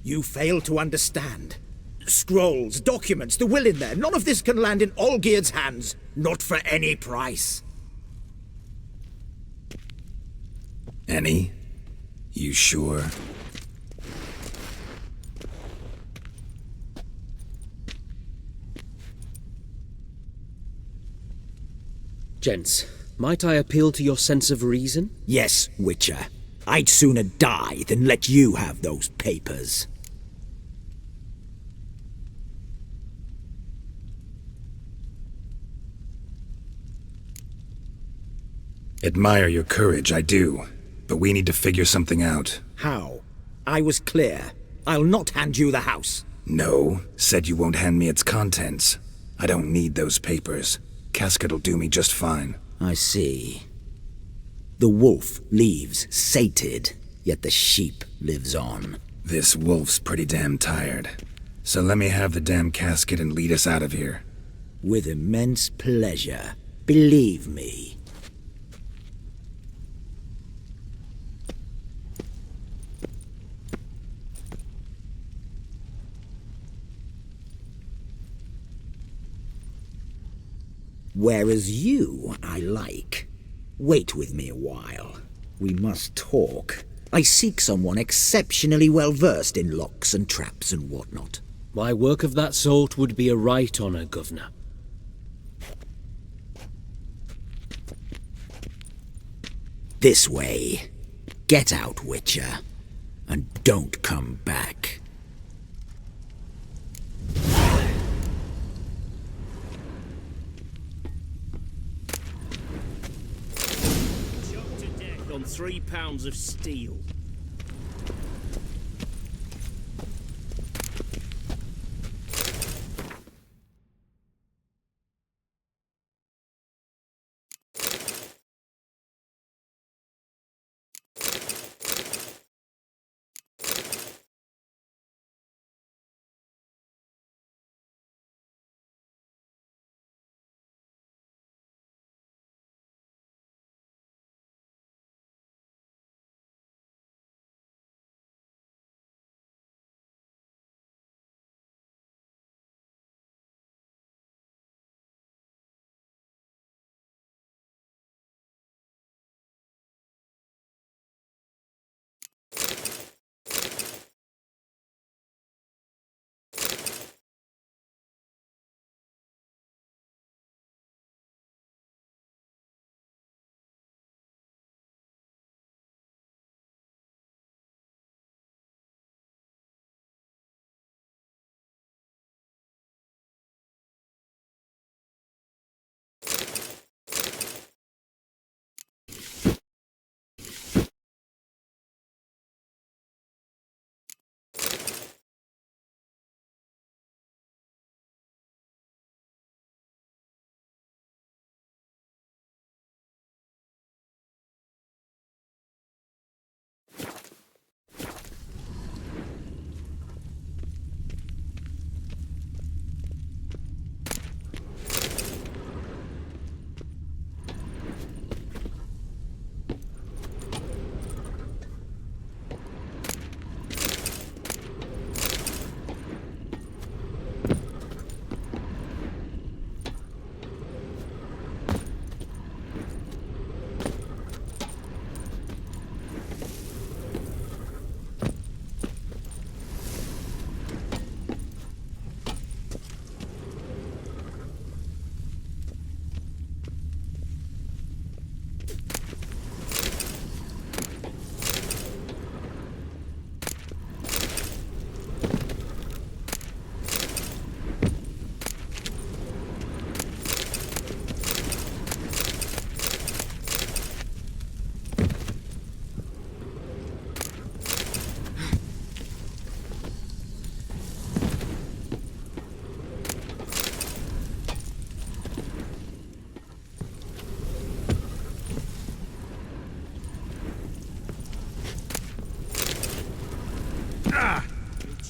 You fail to understand. Scrolls, documents, the will in there. None of this can land in Olgierd's hands. Not for any price. Any? You sure? Gents, might I appeal to your sense of reason? Yes, Witcher. I'd sooner die than let you have those papers. Admire your courage, I do. But we need to figure something out. How? I was clear. I'll not hand you the house. No, said you won't hand me its contents. I don't need those papers. Casket'll do me just fine. I see. The wolf leaves sated, yet the sheep lives on. This wolf's pretty damn tired. So let me have the damn casket and lead us out of here. With immense pleasure. Believe me. Whereas you, I like. Wait with me a while. We must talk. I seek someone exceptionally well versed in locks and traps and whatnot. My work of that sort would be a right honour, Governor. This way. Get out, Witcher. And don't come back. On 3 pounds of steel.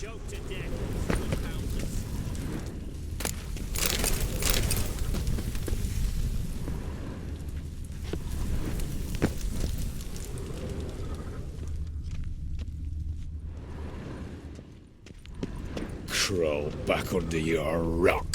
choked to death. Crawl back under your rock.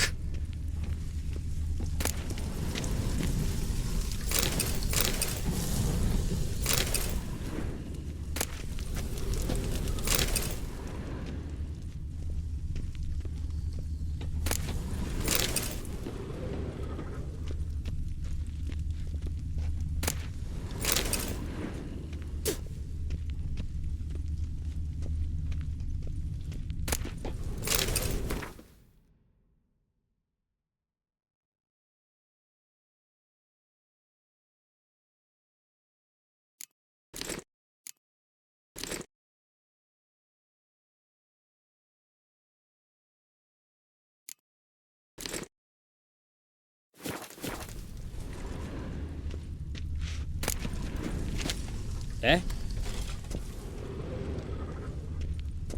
Eh?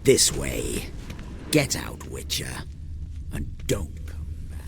This way. Get out, Witcher. And don't come back.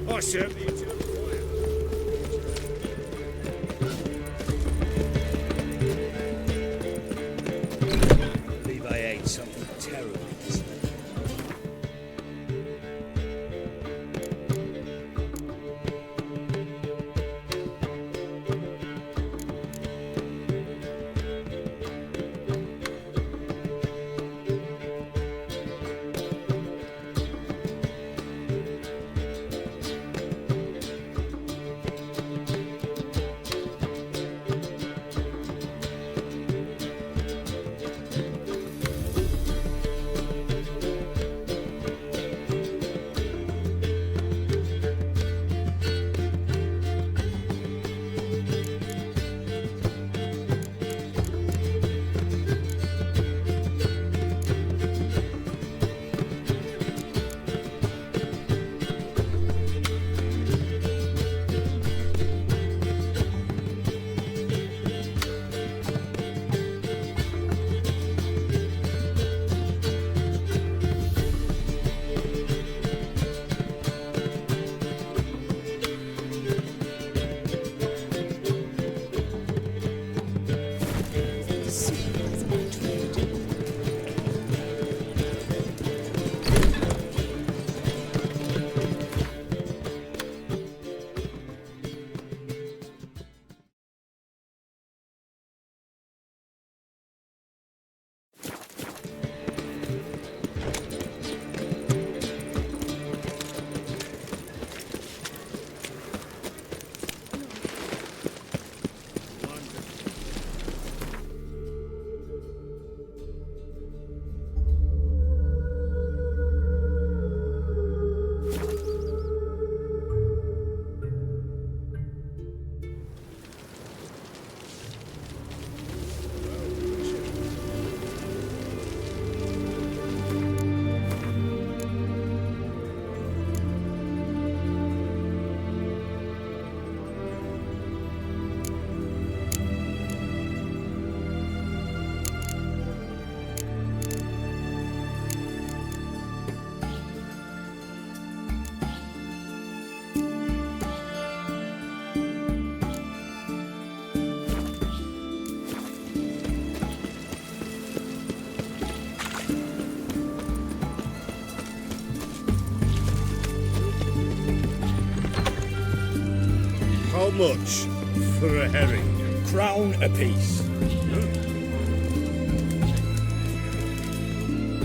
I serve you to I believe I ate something terrible this morning. much for a herring? Crown apiece.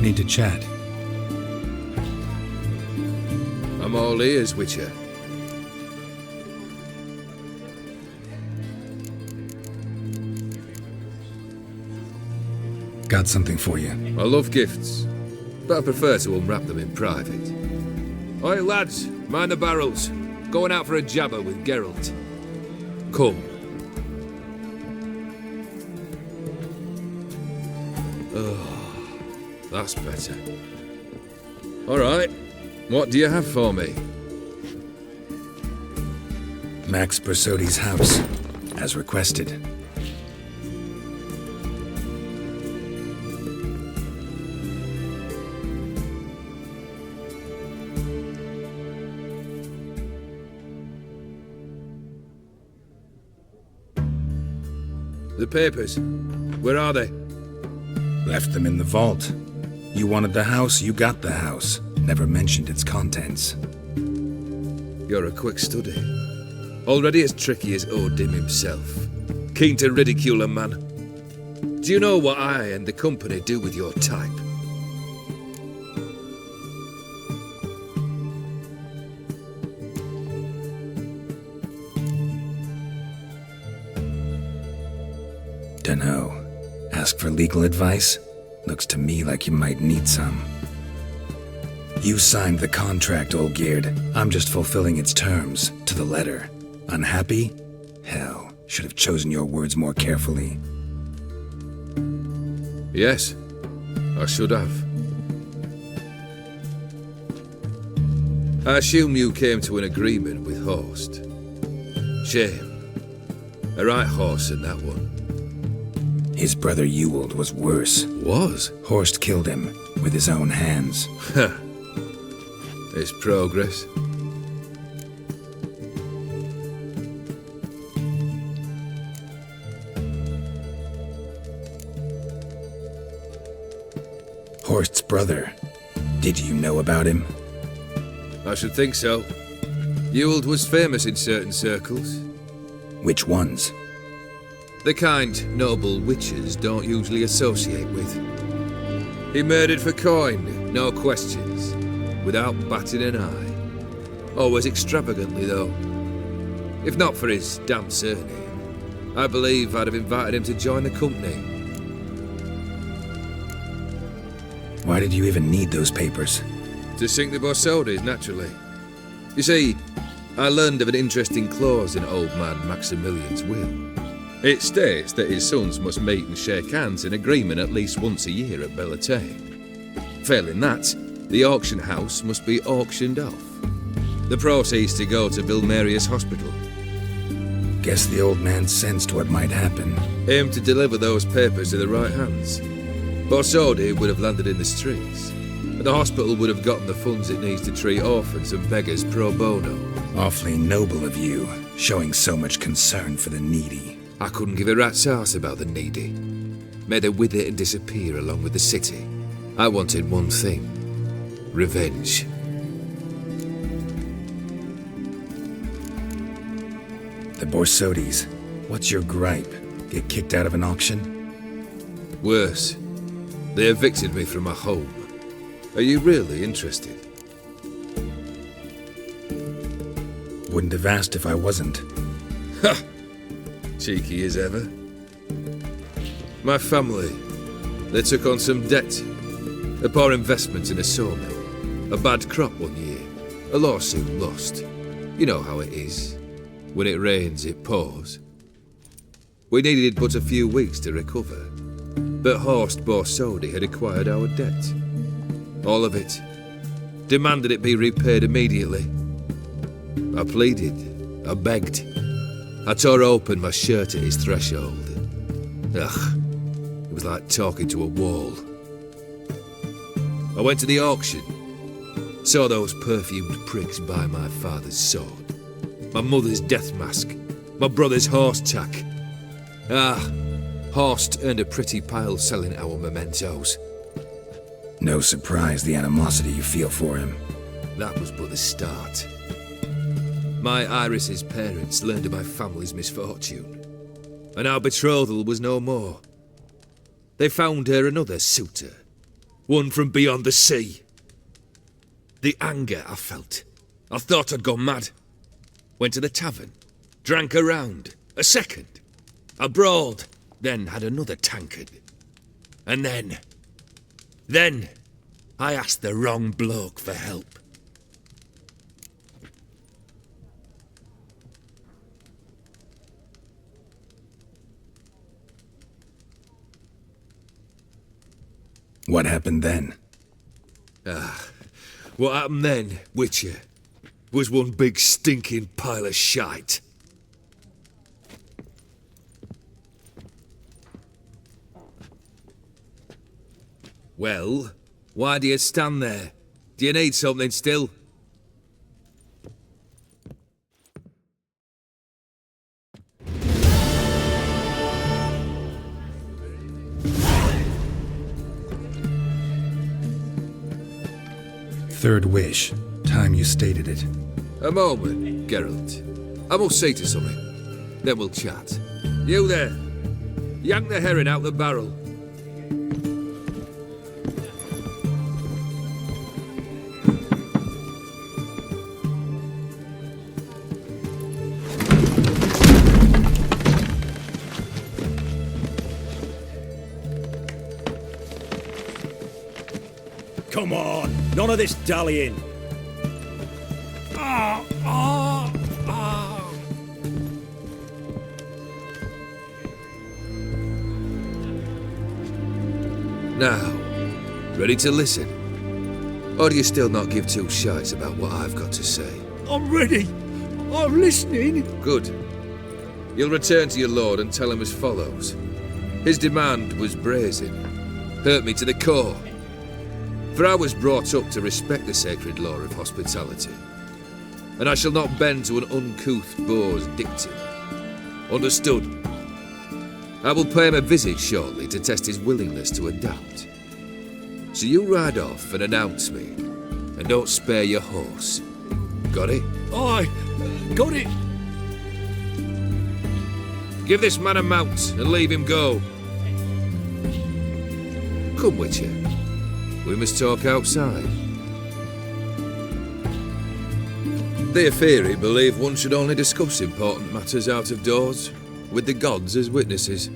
Need to chat. I'm all ears, Witcher. Got something for you. I love gifts, but I prefer to unwrap them in private. Oi, lads, mind the barrels. Going out for a jabber with Geralt. Come. Oh, that's better. All right, what do you have for me? Max Bersodi's house, as requested. The papers, where are they? Left them in the vault. You wanted the house, you got the house. Never mentioned its contents. You're a quick study. Already as tricky as Odin himself. Keen to ridicule a man. Do you know what I and the company do with your type? Dunno. Ask for legal advice? Looks to me like you might need some. You signed the contract, Olgierd. I'm just fulfilling its terms, to the letter. Unhappy? Hell, should have chosen your words more carefully. Yes, I should have. I assume you came to an agreement with Horst. Shame. A right horse in that one. His brother Ewald was worse. Was? Horst killed him with his own hands. It's progress. Horst's brother. Did you know about him? I should think so. Ewald was famous in certain circles. Which ones? The kind noble witches don't usually associate with. He murdered for coin, no questions, without batting an eye. Always extravagantly, though. If not for his damn surname, I believe I'd have invited him to join the company. Why did you even need those papers? To sink the Borsodis, naturally. You see, I learned of an interesting clause in old man Maximilian's will. It states that his sons must meet and shake hands in agreement at least once a year at Bellatane. Failing that, the auction house must be auctioned off. The proceeds to go to Vilmerius Hospital. Guess the old man sensed what might happen. Aimed to deliver those papers to the right hands. Borsodi would have landed in the streets. And the hospital would have gotten the funds it needs to treat orphans and beggars pro bono. Awfully noble of you, showing so much concern for the needy. I couldn't give a rat's ass about the needy. Made her wither and disappear along with the city. I wanted one thing. Revenge. The Borsodis. What's your gripe? Get kicked out of an auction? Worse. They evicted me from my home. Are you really interested? Wouldn't have asked if I wasn't. Ha! Cheeky as ever. My family, they took on some debt. A poor investment in a sawmill. A bad crop one year. A lawsuit lost. You know how it is. When it rains, it pours. We needed but a few weeks to recover. But Horst Borsodi had acquired our debt. All of it. Demanded it be repaid immediately. I pleaded. I begged. I tore open my shirt at his threshold. Ugh. It was like talking to a wall. I went to the auction. Saw those perfumed pricks buy my father's sword. My mother's death mask. My brother's horse tack. Horst earned a pretty pile selling our mementos. No surprise the animosity you feel for him. That was but the start. my Iris's parents learned of my family's misfortune, and our betrothal was no more. They found her another suitor, one from beyond the sea. The anger I felt, I thought I'd gone mad. Went to the tavern, drank a round, a second, a brawled, then had another tankard. And then, I asked the wrong bloke for help. What happened then? What happened then, Witcher, was one big stinking pile of shite. Well, why do you stand there? Do you need something still? Third wish. Time you stated it. A moment, Geralt. I must see to something. Then we'll chat. You there. Yank the herring out the barrel. Come on, none of this dallying. Now, ready to listen? Or do you still not give two shites about what I've got to say? I'm ready. I'm listening. Good. You'll return to your lord and tell him as follows. His demand was brazen. Hurt me to the core. For I was brought up to respect the sacred law of hospitality. And I shall not bend to an uncouth boor's dictum. Understood? I will pay him a visit shortly to test his willingness to adapt. So you ride off and announce me, and don't spare your horse. Got it? Aye, got it. Give this man a mount and leave him go. Come, Witcher. We must talk outside. The Aetheri believe one should only discuss important matters out of doors, with the gods as witnesses.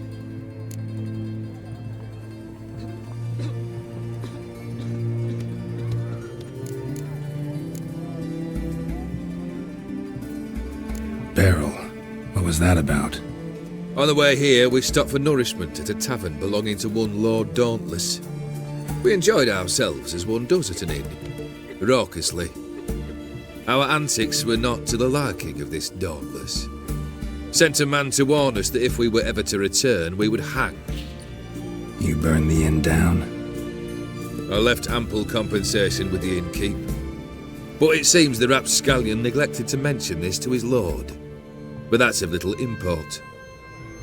Beryl, what was that about? On the way here, we stopped for nourishment at a tavern belonging to one Lord Dauntless. We enjoyed ourselves as one does at an inn, raucously. Our antics were not to the liking of this Dauntless. Sent a man to warn us that if we were ever to return, we would hang. You burned the inn down? I left ample compensation with the innkeep. But it seems the rapscallion neglected to mention this to his lord. But that's of little import.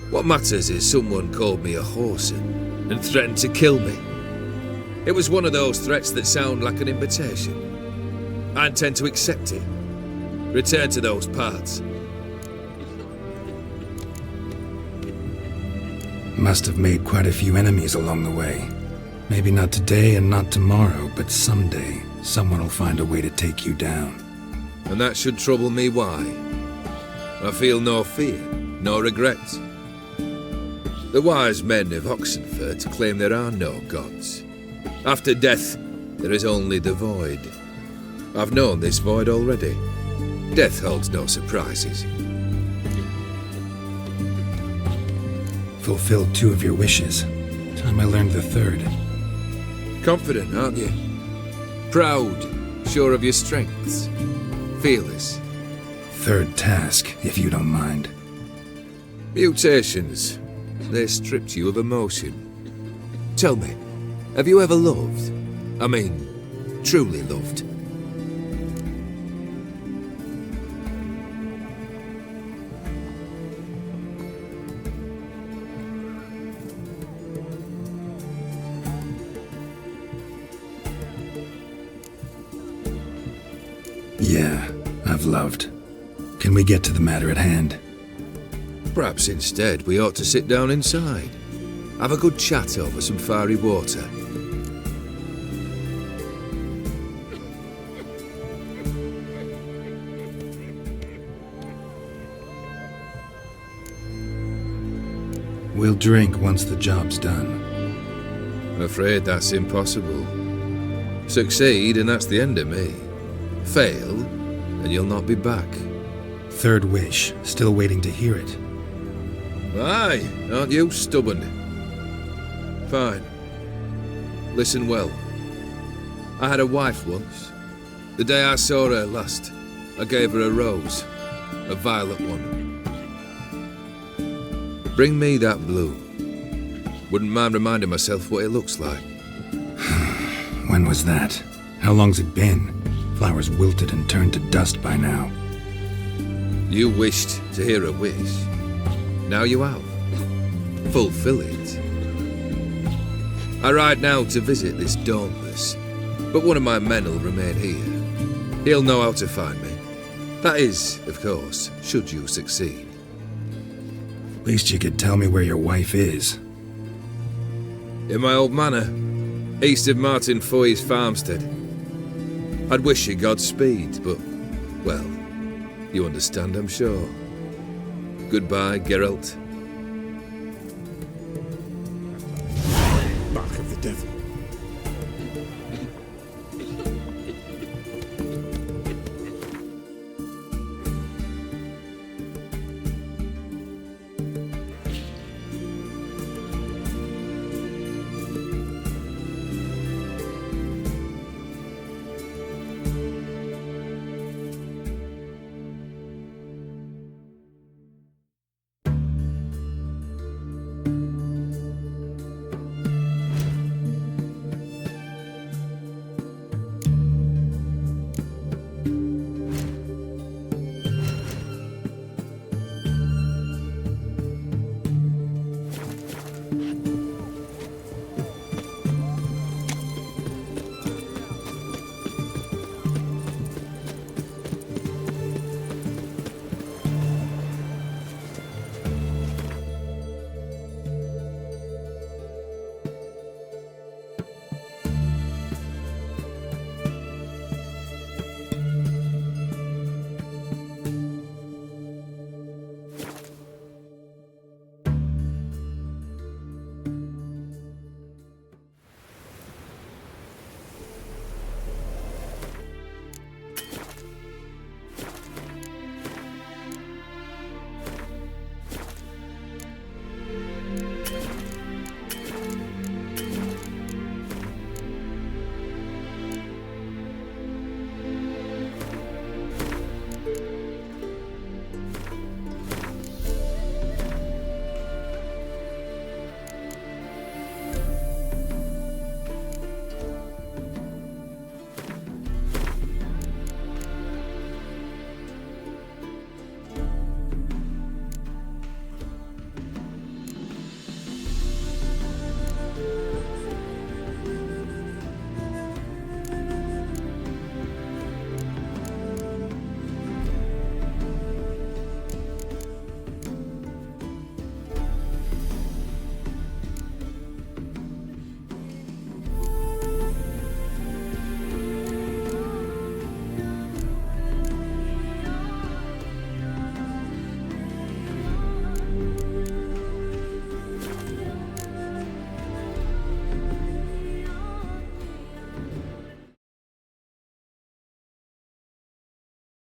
What matters is someone called me a whoreson and threatened to kill me. It was one of those threats that sound like an invitation. I intend to accept it. Return to those parts. Must have made quite a few enemies along the way. Maybe not today and not tomorrow, but someday, someone will find a way to take you down. And that should trouble me why? I feel no fear, no regret. The wise men of Oxenfurt claim there are no gods. After death, there is only the void. I've known this void already. Death holds no surprises. Fulfilled 2 of your wishes. Time I learned the 3rd. Confident, aren't you? Proud, sure of your strengths. Fearless. 3rd task, if you don't mind. Mutations. They stripped you of emotion. Tell me, have you ever loved? I mean, truly loved? Yeah, I've loved. Can we get to the matter at hand? Perhaps instead we ought to sit down inside. Have a good chat over some fiery water. We'll drink once the job's done. I'm afraid that's impossible. Succeed and that's the end of me. Fail and you'll not be back. Third wish, still waiting to hear it. Aye, aren't you stubborn? Fine. Listen well. I had a wife once. The day I saw her last, I gave her a rose. A violet one. Bring me that blue. Wouldn't mind reminding myself what it looks like. When was that? How long's it been? Flowers wilted and turned to dust by now. You wished to hear a wish. Now you have. Fulfill it. I ride now to visit this Dauntless, but one of my men will remain here. He'll know how to find me. That is, of course, should you succeed. Least you could tell me where your wife is. In my old manor, east of Martin Foy's farmstead. I'd wish you Godspeed, but, well, you understand, I'm sure. Goodbye, Geralt. Mark of the devil.